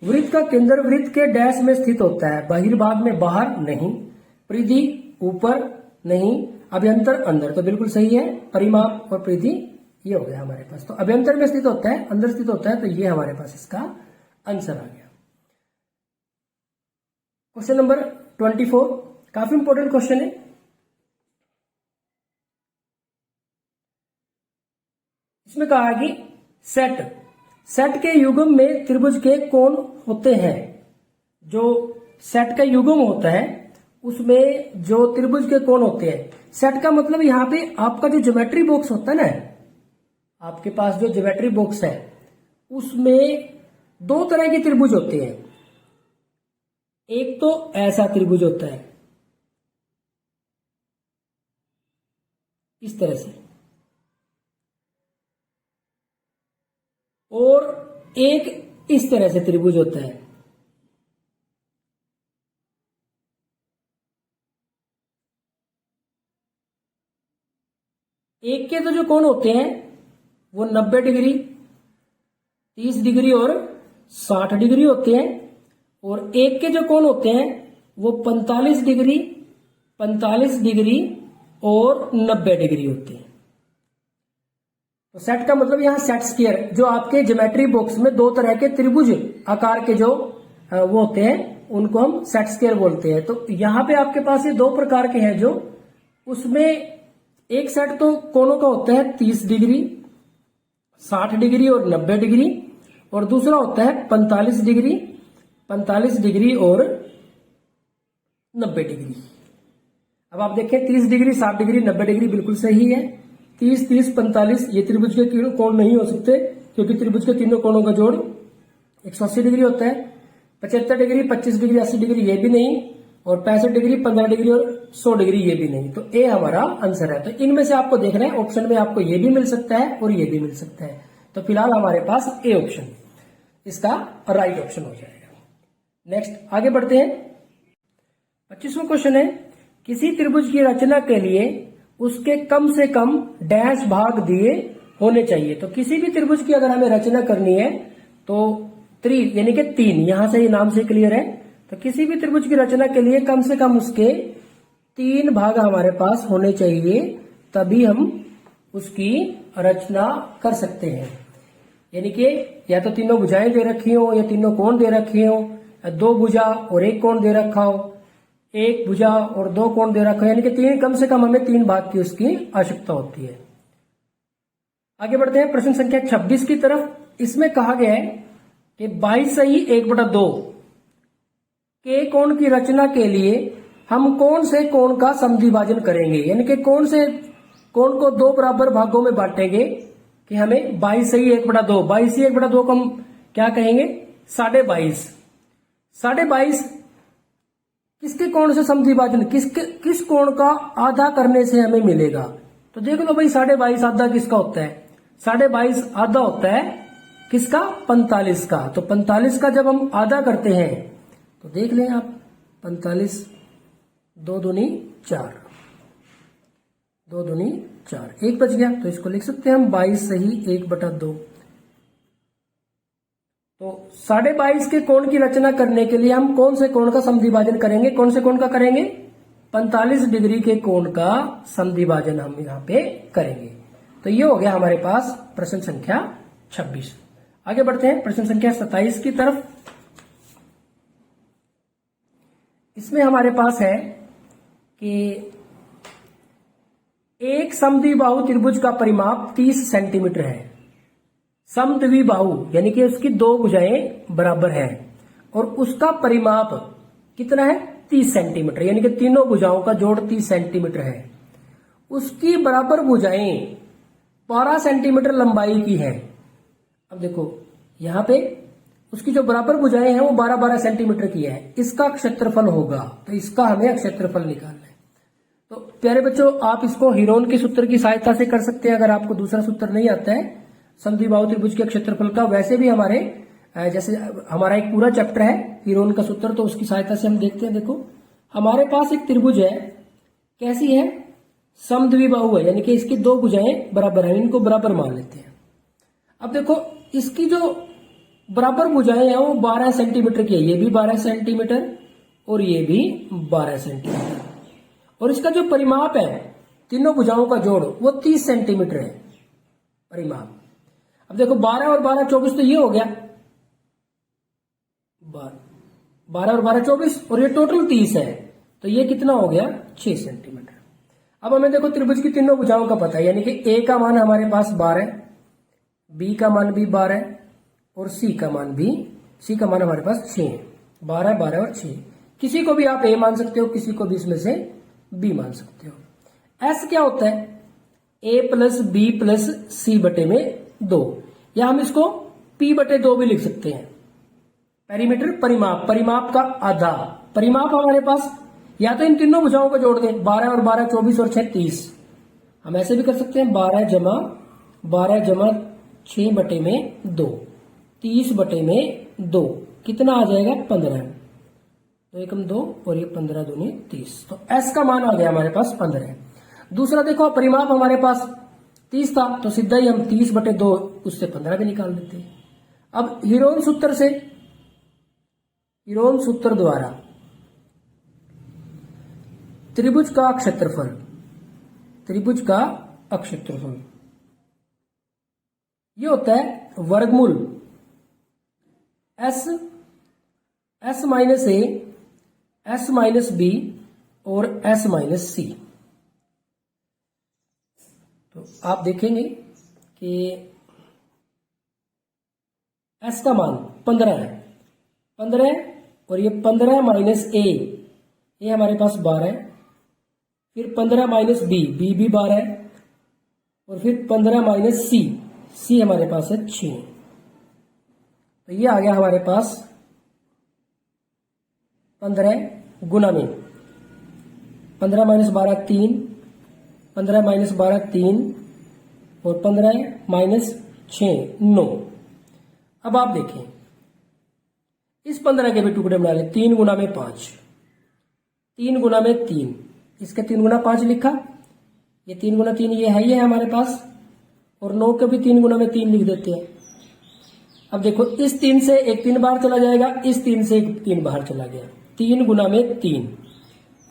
S1: वृत्त का केंद्र वृत्त के डैश में स्थित होता है, बहिर्भाग में, बाहर नहीं, परिधि ऊपर नहीं, अभ्यंतर अंदर, तो बिल्कुल सही है। परिमाप और परिधि ये हो गया हमारे पास। तो अभ्यंतर में स्थित होता है, अंदर स्थित होता है, तो ये हमारे पास इसका आंसर आ गया। क्वेश्चन नंबर 24 काफी इंपॉर्टेंट क्वेश्चन है। इसमें कहा है कि सेट के युग्म में त्रिभुज के कोण होते हैं। जो सेट का युग्म होता है उसमें जो त्रिभुज के कोण होते हैं, सेट का मतलब यहां पे आपका जो ज्योमेट्री बॉक्स होता है ना, आपके पास जो ज्योमेट्री बॉक्स है उसमें 2 तरह के त्रिभुज होते हैं। एक तो ऐसा त्रिभुज होता है, इस तरह से, और एक इस तरह से त्रिभुज होता है। एक के तो जो कोण होते हैं वो 90 डिग्री, 30 डिग्री और 60 डिग्री होते हैं, और एक के जो कोण होते हैं वो 45 डिग्री, 45 डिग्री और 90 डिग्री होते हैं। तो सेट का मतलब यहां सेट स्क्वायर, जो आपके ज्योमेट्री बॉक्स में 2 तरह के त्रिभुज आकार के जो वो होते हैं उनको हम सेट स्क्वायर बोलते हैं। तो यहां पे आपके पास ये 2 प्रकार के हैं, जो उसमें एक सेट तो कोणों का होता है 30 डिग्री, 60 डिग्री और 90 डिग्री, और दूसरा होता है 45 डिग्री, 45 डिग्री और 90 डिग्री। अब आप देखें 30 डिग्री, 60 डिग्री, 90 डिग्री बिल्कुल सही है। 30, 30, 45 ये त्रिभुज के कोण नहीं हो सकते, क्योंकि त्रिभुज के तीनों कोणों का जोड़ 180 डिग्री होता है। 75 डिग्री, 25 डिग्री, 80 डिग्री ये भी नहीं, और 65 डिग्री, 15 डिग्री और 100 डिग्री ये भी नहीं। तो ए हमारा आंसर है। तो इनमें से आपको देखना है, ऑप्शन में आपको ये भी मिल सकता है और ये भी मिल सकता है। तो फिलहाल हमारे पास ए ऑप्शन इसका राइट ऑप्शन हो जाएगा। नेक्स्ट आगे बढ़ते हैं। 25वां क्वेश्चन है, किसी त्रिभुज की रचना के लिए उसके कम से कम डैश भाग दिए होने चाहिए। तो किसी भी त्रिभुज की अगर हमें रचना करनी है तो 3 यानी कि 3, यहां से ये नाम से क्लियर है। तो किसी भी त्रिभुज की रचना के लिए कम से कम उसके 3 भाग हमारे पास होने चाहिए, तभी हम उसकी रचना कर सकते हैं। यानी कि या तो तीनों भुजाएं दे रखी हो, या तीनों कोण दे रखे हो, या 2 भुजा और 1 कोण दे रखा हो, 1 भुजा और 2 कोण दे रखा हो, यानी कि 3, कम से कम हमें 3 भाग की उसकी आवश्यकता होती है। आगे बढ़ते हैं प्रश्न संख्या 26 की तरफ। इसमें कहा गया है कि 22 सही 1/2 के कोण की रचना के लिए हम कौन से कोण का समद्विभाजन करेंगे। यानी कि कौन से कोण को 2 बराबर भागों में बांटेंगे कि हमें 22 सही 1/2, 22 सही 1/2 को हम क्या कहेंगे, 22.5। 22.5 किसके कोण से समद्विभाजन, किस कोण का आधा करने से हमें मिलेगा। तो देख लो भाई, 22.5 आधा किसका होता है, 22.5 आधा होता है किसका, 45 का। तो 45 का जब हम आधा करते हैं तो देख लें आप, 45, 2 दूनी 4, 2 दूनी 4, 1 बच गया। तो इसको लिख सकते हैं हम 22 सही 1/2। तो 22.5 के कोण की रचना करने के लिए हम कौन से कोण का समद्विभाजन करेंगे, कौन से कोण का करेंगे, 45 डिग्री के कोण का समद्विभाजन हम यहाँ पे करेंगे। तो ये हो गया हमारे पास प्रश्न संख्या 26। आगे बढ़ते हैं प्रश्न संख्या 27 की तरफ। इसमें हमारे पास है कि एक समद्विबाहु त्रिभुज का परिमाप 30 सेंटीमीटर है। समद्विबाहु यानी कि उसकी दो भुजाएं बराबर हैं और उसका परिमाप कितना है 30 सेंटीमीटर, यानी कि तीनों भुजाओं का जोड़ 30 सेंटीमीटर है। उसकी बराबर भुजाएं 12 सेंटीमीटर लंबाई की है। अब देखो यहां पे उसकी जो बराबर भुजाएं हैं वो 12-12 सेंटीमीटर की है। इसका क्षेत्रफल होगा, तो इसका हमें क्षेत्रफल निकालना है। तो प्यारे बच्चों, आप इसको हीरोन के सूत्र की सहायता से कर सकते हैं अगर आपको दूसरा सूत्र नहीं आता है समद्विबाहु त्रिभुज के क्षेत्रफल का। वैसे भी हमारे जैसे हमारा एक पूरा चैप्टर है हीरोन का सूत्र, तो उसकी सहायता से हम देखते हैं। देखो हमारे पास एक त्रिभुज है, कैसी है, समद्विबाहु है, यानी कि इसकी दो भुजाएं बराबर हैं, इनको बराबर मान लेते हैं। अब देखो इसकी जो बराबर भुजाएं हैं वो 12 सेंटीमीटर की है, ये भी 12 सेंटीमीटर और ये भी 12 सेंटीमीटर, और इसका जो परिमाप है तीनों भुजाओं का जोड़ वो 30 सेंटीमीटर है परिमाप। अब देखो 12 और 12 24, तो ये हो गया 12 और 12 24, और ये टोटल 30 है, तो ये कितना हो गया 6 सेंटीमीटर। अब हमें देखो त्रिभुज की तीनों भुजाओं का पता है, यानी कि ए का मान हमारे पास 12, बी का मान भी 12 और सी का मान हमारे पास 6 है। 12, 12 और 6, किसी को भी आप ए मान सकते हो, किसी को भी इसमें से बी मान सकते हो। एस क्या होता है, ए प्लस बी प्लस सी बटे में 2, या हम इसको पी बटे 2 भी लिख सकते हैं। पेरीमीटर परिमाप, परिमाप का आधा, परिमाप हमारे पास या तो इन तीनों भुजाओं को जोड़ दें, 12 और 12 24 और 6 30। हम ऐसे भी कर सकते हैं 12 जमा 6 बटे में 2, 30 बटे में 2, कितना आ जाएगा 15, 2 एकम 2 और ये 15 दूनी 30, तो एस का मान आ गया हमारे पास 15। दूसरा देखो परिमाप हमारे पास 30 था, तो सीधा ही हम 30 बटे 2 उससे 15 भी निकाल देते हैं। अब हीरोन सूत्र द्वारा त्रिभुज का क्षेत्रफल ये होता है वर्गमूल एस माइनस ए, एस माइनस बी और एस माइनस सी। तो आप देखेंगे कि एस का मान 15 है, 15 और ये 15 माइनस ए, ये हमारे पास 12, फिर 15 माइनस बी, बी भी 12, और फिर 15 माइनस सी, सी हमारे पास है 6। तो ये आ गया हमारे पास 15 गुना में 15 माइनस 12 3, 15 माइनस 12 3 और 15 माइनस 6 9। अब आप देखें इस 15 के भी टुकड़े बना ले, 3 गुना में 5, 3 गुना में 3, इसके 3 गुना 5 लिखा, ये 3 गुना 3 ये है हमारे पास, और 9 के भी 3 गुना में 3 लिख देते हैं। अब देखो इस 3 से एक 3 बाहर चला जाएगा, इस 3 से एक 3 बाहर चला गया, 3 गुना में 3,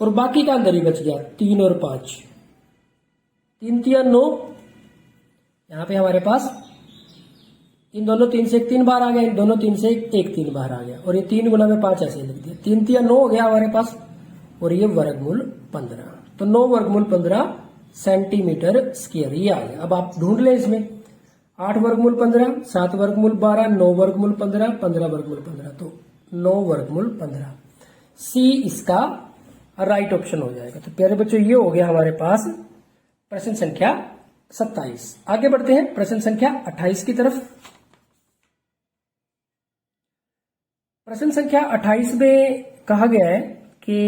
S1: और बाकी का अंदर ही बच गया 3 और 5, 3 3 9। यहाँ पे हमारे पास इन दोनों 3 से एक 3 बाहर आ गया, इन दोनों 3 से एक 3 बाहर आ गया, और ये 3 गुना में 5 ऐसे लिख दिया, 3 3 9 हो गया हमारे पास, और ये वर्गमूल 15। तो 9 वर्गमूल 15 सेंटीमीटर स्क्वायर ये आ गया। अब आप ढूंढ लें इसमें 8 वर्गमूल 15, 7 वर्गमूल 12, 9 वर्गमूल 15, 15 वर्गमूल 15, तो 9 वर्गमूल 15, सी इसका राइट ऑप्शन हो जाएगा। तो प्यारे बच्चों ये हो गया हमारे पास प्रश्न संख्या 27। आगे बढ़ते हैं प्रश्न संख्या 28 की तरफ। प्रश्न संख्या 28 में कहा गया है कि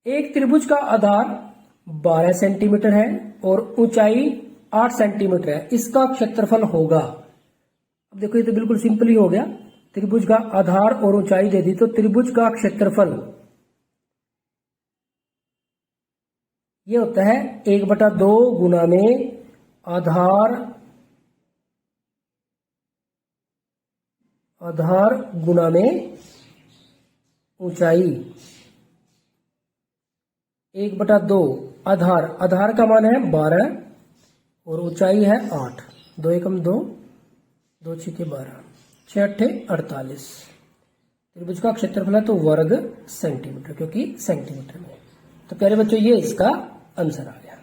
S1: एक त्रिभुज का आधार 12 सेंटीमीटर है और ऊंचाई 8 सेंटीमीटर है, इसका क्षेत्रफल होगा। अब देखो ये तो बिल्कुल सिंपल ही हो गया, त्रिभुज का आधार और ऊंचाई दे दी, तो त्रिभुज का क्षेत्रफल ये होता है 1/2 गुना में आधार गुना में ऊंचाई, 1/2 आधार का मान है 12 और ऊंचाई है 8, 2 एकम 2, 2 6 12, 6 8 48। त्रिभुज का क्षेत्रफल है तो वर्ग सेंटीमीटर, क्योंकि सेंटीमीटर में। तो प्यारे बच्चों ये इसका आंसर आ गया।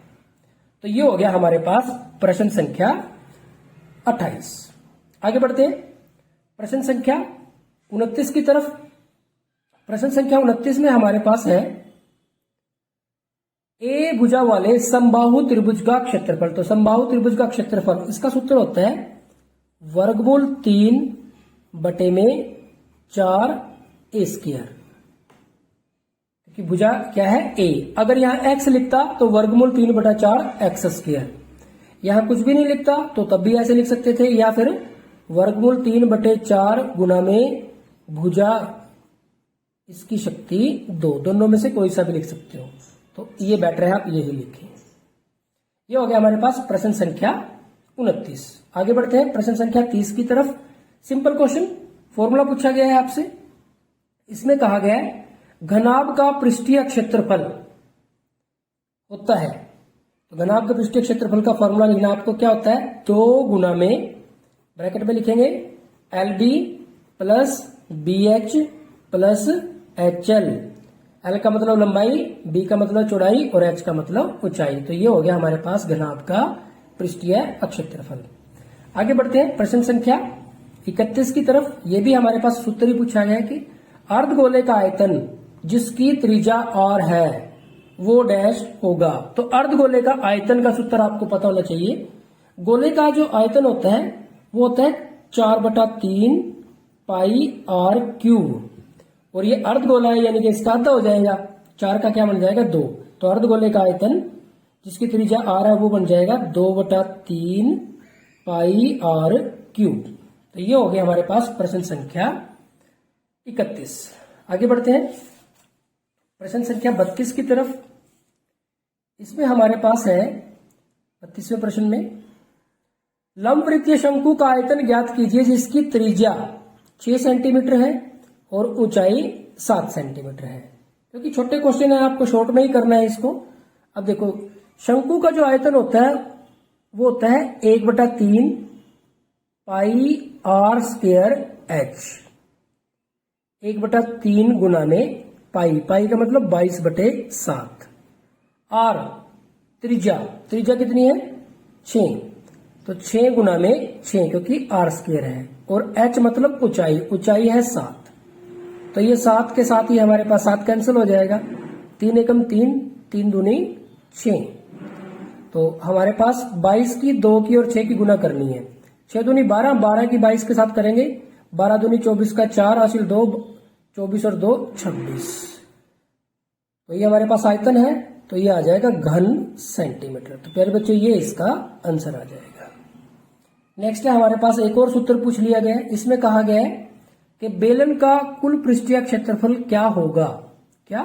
S1: तो ये हो गया हमारे पास प्रश्न संख्या 28। आगे बढ़ते हैं प्रश्न संख्या 29 की तरफ। प्रश्न संख्या 29 में हमारे पास है ए भुजा वाले समबाहु त्रिभुज का क्षेत्रफल। तो समबाहु त्रिभुज का क्षेत्रफल, इसका सूत्र होता है वर्गमूल 3 बटे में 4 ए स्क्वायर, क्योंकि भुजा क्या है ए। अगर यहां x लिखता तो वर्गमूल 3 बटा 4 एक्स स्क्वायर, यहां कुछ भी नहीं लिखता तो तब भी ऐसे लिख सकते थे, या फिर वर्गमूल 3 बटे 4 गुना में भुजा इसकी शक्ति 2, दोनों में से कोई सा भी लिख सकते हो। तो ये बेटर है आप यही लिखें। ये हो गया हमारे पास प्रश्न संख्या 29। आगे बढ़ते हैं प्रश्न संख्या 30 की तरफ। सिंपल क्वेश्चन, फॉर्मूला पूछा गया है आपसे। इसमें कहा गया है घनाभ का पृष्ठीय क्षेत्रफल होता है। तो घनाभ का पृष्ठीय क्षेत्रफल का फॉर्मूला लिखना आपको क्या होता है, 2 गुना में ब्रैकेट में लिखेंगे LB plus BH plus HL। L का मतलब लंबाई, B का मतलब चौड़ाई और H का मतलब ऊंचाई। तो ये हो गया हमारे पास घनाभ का पृष्ठीय क्षेत्रफल। आगे बढ़ते हैं प्रश्न संख्या 31 की तरफ। ये भी हमारे पास सूत्र ही पूछा गया है कि अर्धगोले का आयतन जिसकी त्रिज्या r है वो डैश होगा। तो अर्धगोले का आयतन का सूत्र आपको पता होना चाहिए। गोले का जो आयतन होता है वो होता है 4/3 पाई r क्यूब, और ये अर्धगोला है यानी कि इसका आधा हो जाएगा, 4 का क्या बन जाएगा 2। तो अर्धगोले का आयतन जिसकी त्रिज्या r है वो बन जाएगा 2/3 पाई r क्यूब। तो ये हो गया हमारे पास प्रश्न संख्या 31। आगे बढ़ते हैं प्रश्न संख्या 32 की तरफ। इसमें हमारे पास है 32वें प्रश्न में लंबवृत्तीय शंकु का आयतन ज्ञात कीजिए जिसकी त्रिज्या 6 सेंटीमीटर है और ऊंचाई 7 सेंटीमीटर है। क्योंकि छोटे क्वेश्चन है आपको शॉर्ट में ही करना है इसको। अब देखो शंकु का जो आयतन होता है वो होता है 1/3 पाई r स्क्वायर h। 1/3 गुना में पाई, पाई का मतलब 22/7। r त्रिज्या, त्रिज्या कितनी है 6, तो 6 गुना में 6 क्योंकि r स्क्वायर है, और h मतलब ऊंचाई, ऊंचाई है 7। तो ये 7 के साथ ही हमारे पास 7 कैंसिल हो जाएगा, 3 एकम 3, 3 दूनी 6। तो हमारे पास 22 की 2 की और 6 की गुना करनी है। 6 दूनी 12, 12 की 22 के साथ करेंगे, 12 दूनी 24 का 4 हासिल 2, 24 और 2 26। तो ये हमारे पास आयतन है, तो ये आ जाएगा घन सेंटीमीटर। तो प्यारे बच्चों ये इसका आंसर आ जाएगा। नेक्स्ट है हमारे पास एक और सूत्र पूछ लिया गया है। इसमें कहा गया है कि बेलन का कुल पृष्ठीय क्षेत्रफल क्या होगा। क्या,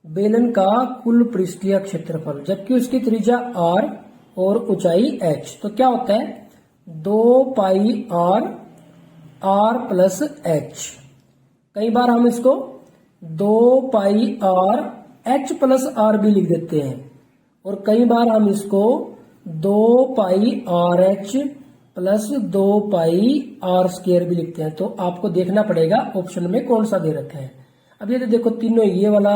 S1: बेलन का कुल पृष्ठीय क्षेत्रफल, जबकि उसकी त्रिज्या r और ऊंचाई h। तो क्या होता है 2 पाई r प्लस h। कई बार हम इसको 2 पाई r h प्लस r भी लिख देते हैं, और कई बार हम इसको 2 पाई r h प्लस 2 पाई r स्क्वायर भी लिखते हैं। तो आपको देखना पड़ेगा ऑप्शन में कौन सा दे रखा है। अब ये तो देखो तीनों, ये वाला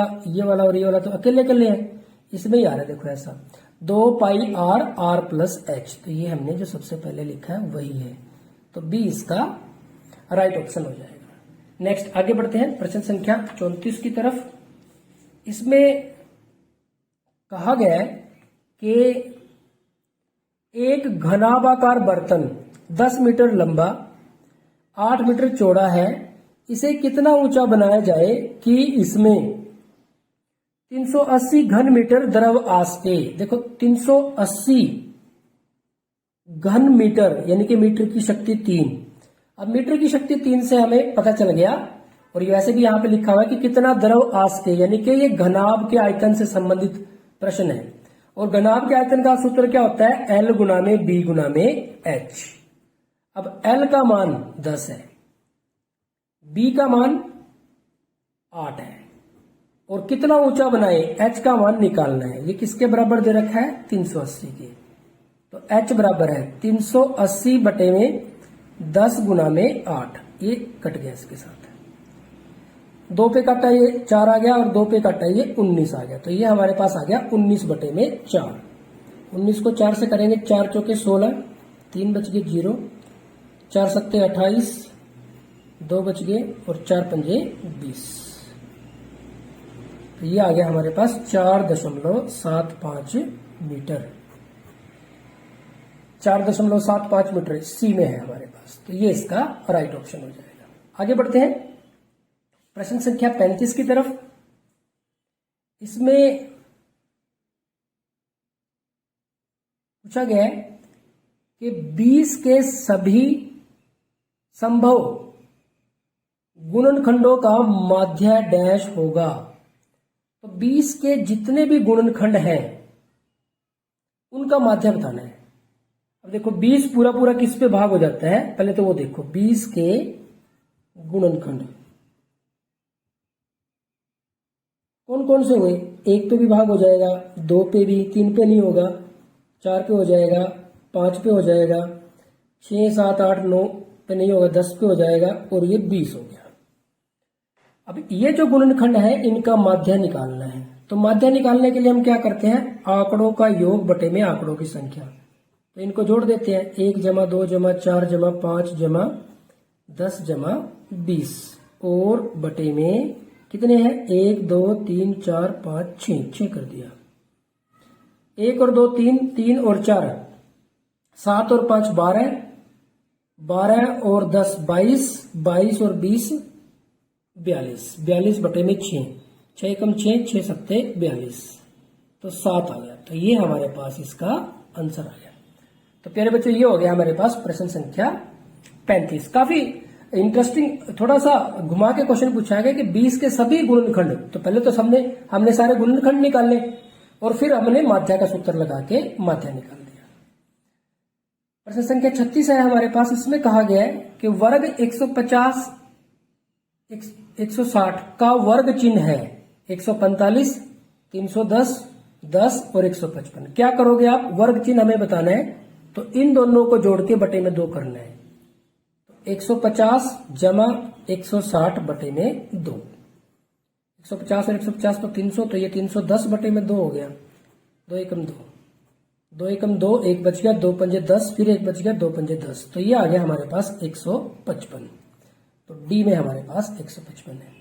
S1: और ये वाला तो अकेले अकेले है, इसमें ही आ रहा है देखो ऐसा 2 पाई r प्लस h। तो ये हमने जो सबसे पहले लिखा है वही है, तो बी इसका राइट ऑप्शन हो जाएगा। नेक्स्ट आगे बढ़ते हैं प्रश्न संख्या 34 की तरफ। इसमें कहा गया है कि एक घनाभाकार बर्तन 10 मीटर लंबा 8 मीटर चौड़ा है, इसे कितना ऊंचा बनाया जाए कि इसमें 380 घन मीटर द्रव आ सके। देखो 380 घन मीटर यानी कि मीटर की शक्ति 3। अब मीटर की शक्ति 3 से हमें पता चल गया, और ये वैसे भी यहां पे लिखा हुआ है कि कितना द्रव आ सके, यानी कि ये घनाभ के आयतन से संबंधित प्रश्न है। और घनाभ के आयतन का सूत्र क्या होता है L गुना में B गुना में H। अब L का मान 10 है, B का मान 8 है, और कितना ऊंचा बनाए H का मान निकालना है। ये किसके बराबर दे रखा है 380 के। तो H बराबर है 380 बटे में 10 गुना में 8, ये कट गया इसके साथ। 2 पे काटा ये 4 आ गया और 2 पे काटा ये 19 आ गया। तो ये हमारे पास आ गया 19/4। 19 को 4 से करेंगे, 4 चौके 16, 3 बच गए 0, 4 सत्ते 28, 2 बच गए और 4 पंजे 20। तो ये आ गया हमारे पास 4.75 मीटर। 4.75 मीटर सी में है हमारे पास। तो ये इसका राइट ऑप्शन हो जाएगा। आगे बढ़ते हैं प्रश्न संख्या 35 की तरफ। इसमें पूछा गया है कि 20 के सभी संभव गुणनखंडों का माध्य डैश होगा। तो 20 के जितने भी गुणनखंड हैं उनका माध्य बताना है। अब देखो 20 पूरा पूरा किस पे भाग हो जाता है, पहले तो वो देखो 20 के गुणनखंड कौन कौन से हुए। 1 पे भी भाग हो जाएगा, 2 पे भी, 3 पे नहीं होगा, 4 पे हो जाएगा, 5 पे हो जाएगा, 6, 7, 8, 9 पे नहीं होगा, 10 पे हो जाएगा और ये 20 हो गया। अब ये जो गुणनखंड है इनका माध्य निकालना है। तो माध्य निकालने के लिए हम क्या करते हैं, आंकड़ों का योग बटे में आंकड़ों की संख्या। तो इनको जोड़ देते हैं, 1 जमा 2 जमा 4 जमा 5 जमा 10 जमा 20 और बटे में कितने हैं, 1 2 3 4 5 6 कर दिया। 1 और 2 3, 3 और 4 7 और 5 12, 12 और 10 22, 22 और 20 42, 42 बटे में 6, 6 एकम 6, 6 सत्ते 42, तो 7 आ गया। तो ये हमारे पास इसका आंसर आ गया। तो प्यारे बच्चों ये हो गया हमारे पास प्रश्न संख्या 35। काफी इंटरेस्टिंग, थोड़ा सा घुमा के क्वेश्चन पूछा गया कि 20 के सभी गुणनखंड। तो पहले तो हमने सारे गुणनखंड निकाले और फिर हमने माध्य का सूत्र लगा के माध्य निकाल दिया। प्रश्न संख्या 36 है हमारे पास। इसमें कहा गया है कि वर्ग 150 160 का वर्ग चिन्ह है 145, 310, 10 और 155। क्या करोगे आप, वर्ग चिन्ह हमें बताना है तो इन दोनों को जोड़ के बटे में 2 करना है। तो 150 जमा 160 बटे में 2, 150 और 150 तो 300, तो ये 310 बटे में 2 हो गया। 2 एकम 2, 2 एकम 2, 1 बच गया, 2 पंजे 10, फिर 1 बच गया, 2 पंजे 10, तो ये आ गया हमारे पास 155। तो डी में हमारे पास 155 है।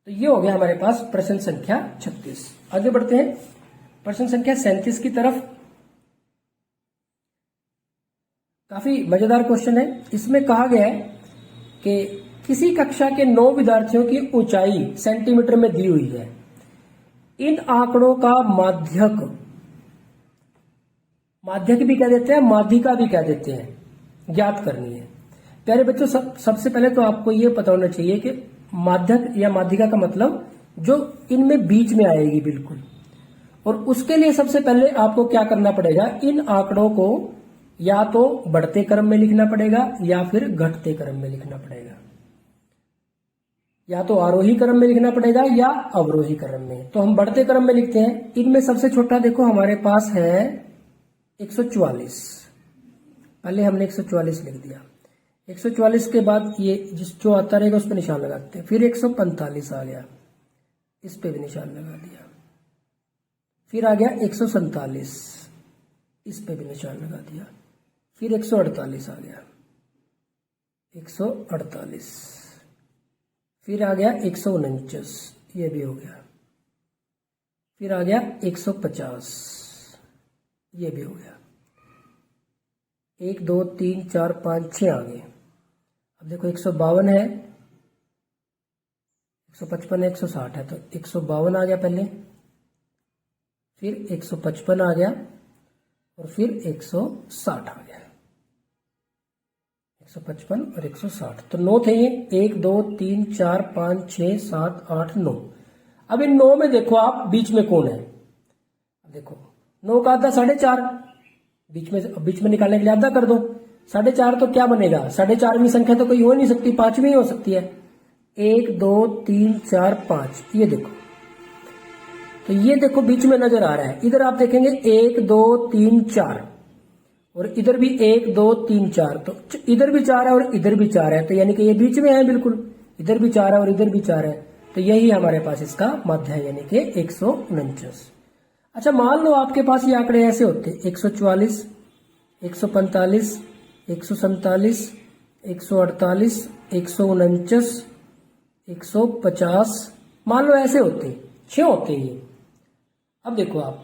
S1: तो ये हो गया हमारे पास प्रश्न संख्या 36। आगे बढ़ते हैं प्रश्न संख्या 37 की तरफ। काफी मजेदार क्वेश्चन है। इसमें कहा गया है कि किसी कक्षा के 9 विद्यार्थियों की ऊंचाई सेंटीमीटर में दी हुई है। इन आंकड़ों का माध्यक भी कह देते हैं, माध्यिका भी कह देते हैं, ज्ञात करनी है। प्यारे बच्चों सबसे पहले तो आपको ये पता होना चाहिए कि माध्यक या माध्यिका का मतलब जो इनमें बीच में आएगी बिल्कुल। और उसके लिए सबसे पहले आपको क्या करना पड़ेगा, इन आंकड़ों को या तो बढ़ते क्रम में लिखना पड़ेगा या फिर घटते क्रम में लिखना पड़ेगा, या तो आरोही क्रम में लिखना पड़ेगा या अवरोही क्रम में। तो हम बढ़ते क्रम में लिखते हैं। इनमें सबसे छोटा देखो हमारे पास है 144। पहले हमने 144 लिख दिया। 144 के बाद ये जो आता रहेगा उस पर निशान लगाते हैं। फिर 145 आ गया, इस पे भी निशान लगा दिया। फिर आ गया 147, इस पे भी निशान लगा दिया। फिर 148 आ गया, 148। फिर आ गया 149, ये भी हो गया। फिर आ गया 150, ये भी हो गया। 1 2 3 4 5 6 आ गए। अब देखो 152 है, 155 है, 160 है, तो 152 आ गया पहले, फिर 155 आ गया और फिर 160 आ गया। 155 और 160, तो 9 थे ये। 1 2 3 4 5 6 7 8 9। अब इन 9 में देखो आप बीच में कौन है। देखो 9 का आधा 4.5, बीच में निकालने के लिए आधा कर दो। 4.5 तो क्या बनेगा, 4.5वीं संख्या तो कोई हो नहीं सकती, 5वीं हो सकती है। 1 2 3 4 5, ये देखो। तो ये देखो बीच में नजर आ रहा है। इधर आप देखेंगे 1 2 3 4 और इधर भी 1 2 3 4, तो इधर भी 4 है और इधर भी 4 है, तो यानी कि ये बीच में है बिल्कुल। इधर भी 4 है और इधर भी 4 है, तो यही हमारे पास इसका माध्य है, यानी कि 149। अच्छा, मान लो आपके पास ये आंकड़े ऐसे होते 144, 145, 147, 148, 149, 150, मान लो ऐसे होते 6 होते ये। अब देखो आप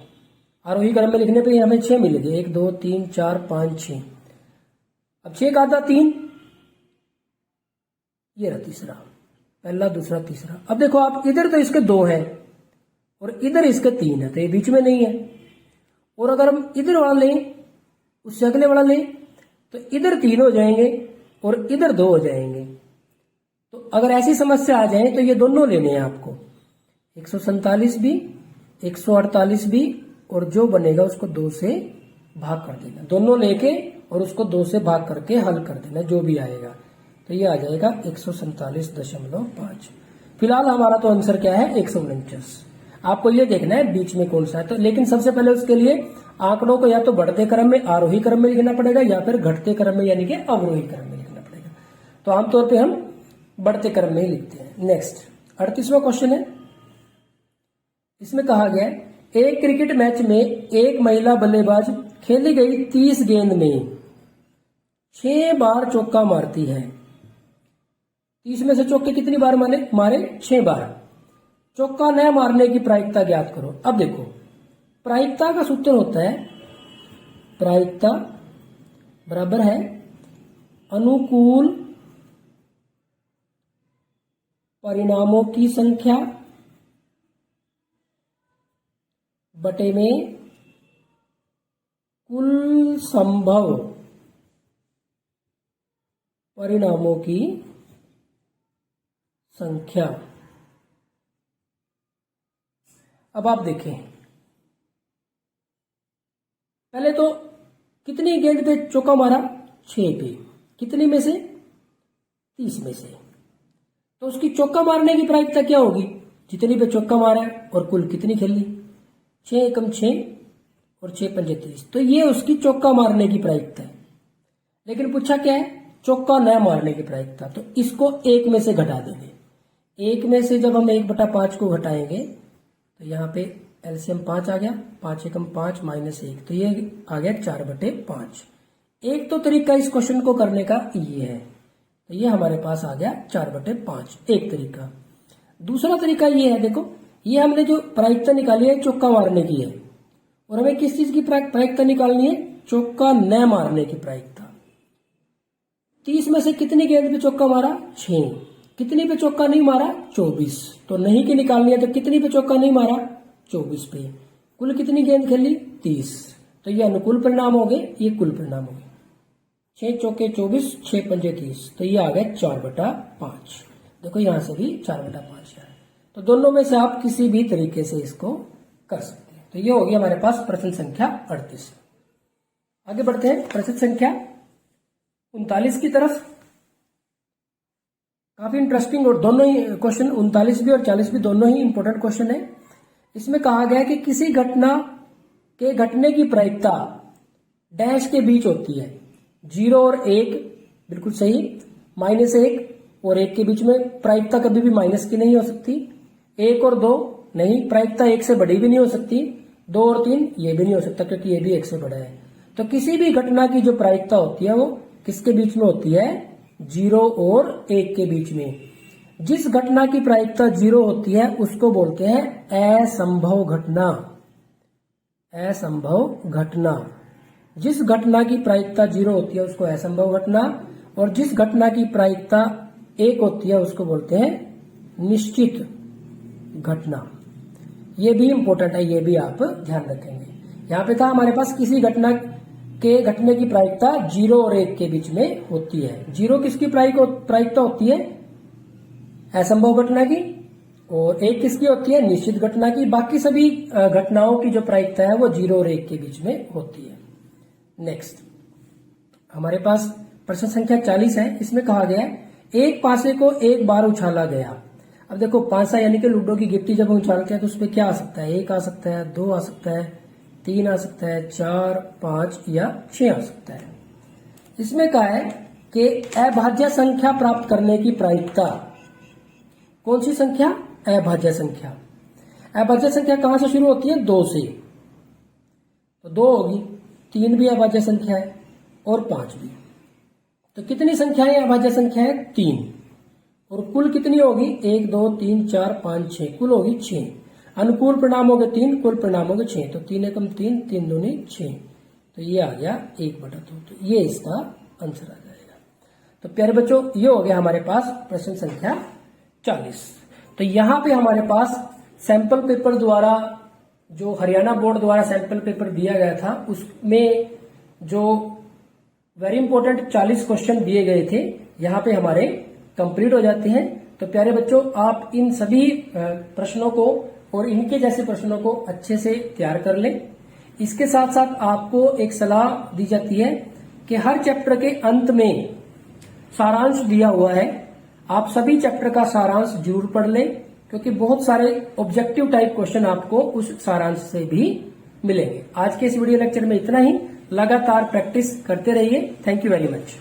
S1: आरोही क्रम में लिखने पे हमें 6 मिलेंगे, 1 2 3 4 5 6। अब 6 का आधा 3, ये रहा तीसरा, पहला दूसरा तीसरा। अब देखो आप इधर तो इसके 2 हैं और इधर इसके 3 है, तो ये बीच में नहीं है। और अगर हम इधर वाला लें, उससे अगले वाला लें, तो इधर 3 हो जाएंगे और इधर 2 हो जाएंगे। तो अगर ऐसी समस्या आ जाए तो ये दोनों लेने हैं आपको, 147 भी, 148 भी, और जो बनेगा उसको 2 से भाग कर देना, दोनों लेके और उसको 2 से भाग करके हल कर देना, जो भी आएगा। तो ये आ जाएगा 147.5। फिलहाल हमारा तो आंसर क्या है, 149। आपको ये देखना है बीच में कौन सा है। तो लेकिन सबसे पहले उसके लिए आंकड़ों को या तो बढ़ते क्रम में आरोही क्रम में लिखना पड़ेगा या फिर घटते क्रम में यानी कि अवरोही क्रम में लिखना पड़ेगा। तो आमतौर पे हम बढ़ते क्रम में ही लिखते हैं। नेक्स्ट 38वां क्वेश्चन है। इसमें कहा गया है एक क्रिकेट मैच में एक महिला बल्लेबाज खेली गई 30 गेंद में 6 बार चौका मारती है। 30 में से चौके कितनी बार मारे 6 बार। चौका न मारने की प्रायिकता ज्ञात करो। अब देखो प्रायिकता का सूत्र होता है, प्रायिकता बराबर है अनुकूल परिणामों की संख्या बटे में कुल संभव परिणामों की संख्या। अब आप देखें, पहले तो कितनी गेंद पे चौका मारा, 6 पे, कितनी में से 30 में से। तो उसकी चौका मारने की प्रायिकता क्या होगी, जितनी पे चौका मारा है और कुल कितनी खेली, 6 एकम 6 और 6 पंजे 30। तो ये उसकी चौका मारने की प्रायिकता है। लेकिन पूछा क्या है, चौका न मारने की प्रायिकता। तो इसको 1 में से घटा देंगे। 1 में से जब हम 1/5 को घटाएंगे तो यहाँ पे एलसीएम 5 आ गया, 5 एकम 5 माइनस 1, तो ये आ गया 4/5। एक तो तरीका इस क्वेश्चन को करने का ये है, तो ये हमारे पास आ गया 4/5, एक तरीका। दूसरा तरीका ये है, देखो ये हमने जो प्रायिकता निकाली है चौका मारने की है, और हमें किस चीज की प्रायिकता निकालनी है, चौका न मारने की प्रायिकता। 30 में से कितनी गेंद पे चौका मारा, 6, कितनी पे चौका नहीं मारा, 24। तो नहीं की निकालनी है, तो कितनी पे चौका नहीं मारा, 24 पे। कुल कितनी गेंद खेली, 30। तो ये अनुकूल परिणाम हो गए, ये कुल परिणाम हो गए। 6 चौके 24, 6 पंजे 30, तो ये आ गया 4/5। देखो यहां से भी 4/5 है। तो दोनों में से आप किसी भी तरीके से इसको कर सकते हैं। तो ये हो गया हमारे पास प्रश्न संख्या 38। आगे बढ़ते हैं प्रश्न संख्या 39 की तरफ। काफी इंटरेस्टिंग और दोनों ही क्वेश्चन 39 भी और 40 भी दोनों ही इंपॉर्टेंट क्वेश्चन है। इसमें कहा गया है कि किसी घटना के घटने की प्रायिकता डैश के बीच होती है, 0 और 1, बिल्कुल सही, -1 और 1 के बीच में प्रायिकता कभी भी माइनस की नहीं हो सकती। 1 और 2 नहीं, प्रायिकता 1 से बड़ी भी नहीं हो सकती। 2 और 3 ये भी नहीं हो सकता क्योंकि ये भी 1 से बड़ा है। तो किसी भी घटना की जो प्रायिकता होती है वो किसके बीच में होती है, 0 और 1 के बीच में। जिस घटना की प्रायिकता 0 होती है उसको बोलते हैं असंभव घटना। असंभव घटना। जिस घटना की प्रायिकता 0 होती है उसको असंभव घटना, और जिस घटना की प्रायिकता 1 होती है उसको बोलते हैं निश्चित घटना। ये भी इंपॉर्टेंट है, ये भी आप ध्यान रखेंगे। यहाँ पे था हमारे पास किसी घटना के घटने की प्रायिकता 0 और 1 के बीच में होती है। 0 किसकी प्रायिकता होती है, असंभव घटना की, और 1 किसकी होती है, निश्चित घटना की। बाकी सभी घटनाओं की जो प्रायिकता है वो 0 और 1 के बीच में होती है। नेक्स्ट हमारे पास प्रश्न संख्या 40 है। इसमें कहा गया है एक पासे को एक बार उछाला गया। अब देखो पासा यानी कि लूडो की गिट्टी जब हम उछालते हैं तो उसमें क्या आ सकता है, 1 आ सकता है, 2 आ सकता है, 3 आ सकता है, 4, 5 या 6 आ सकता है। इसमें कहा है कि अभाज्य संख्या प्राप्त करने की प्रायिकता, कौन सी संख्या, अभाज्य संख्या। अभाज्य संख्या कहां से शुरू होती है? 2 से। तो 2 होगी, 3 भी अभाज्य संख्या है और 5 भी। तो कितनी संख्याएं अभाज्य संख्या है? 3। और कुल कितनी होगी? 1 2 3 4 5 6, कुल होगी 6। अनुकूल परिणाम हो गए 3, कुल परिणाम हो गए 6। तो 3 एकम 3, 3 दूनी 6। तो ये आ गया 1/2। तो ये इसका आंसर आ जाएगा। तो प्यारे बच्चों, ये हो गया हमारे पास प्रश्न संख्या 40। तो यहां पे हमारे पास सैंपल पेपर द्वारा, जो हरियाणा बोर्ड द्वारा सैंपल पेपर दिया गया था, उसमें जो वेरी इंपॉर्टेंट 40 क्वेश्चन दिए गए थे, यहां पे हमारे कंप्लीट हो जाते हैं। तो प्यारे बच्चों, आप इन सभी प्रश्नों को और इनके जैसे प्रश्नों को अच्छे से तैयार कर लें। इसके साथ साथ आपको एक सलाह दी जाती है कि हर चैप्टर के अंत में सारांश दिया हुआ है। आप सभी चैप्टर का सारांश जरूर पढ़ लें, क्योंकि बहुत सारे ऑब्जेक्टिव टाइप क्वेश्चन आपको उस सारांश से भी मिलेंगे। आज के इस वीडियो लेक्चर में इतना ही। लगातार प्रैक्टिस करते रहिए। Thank you very much.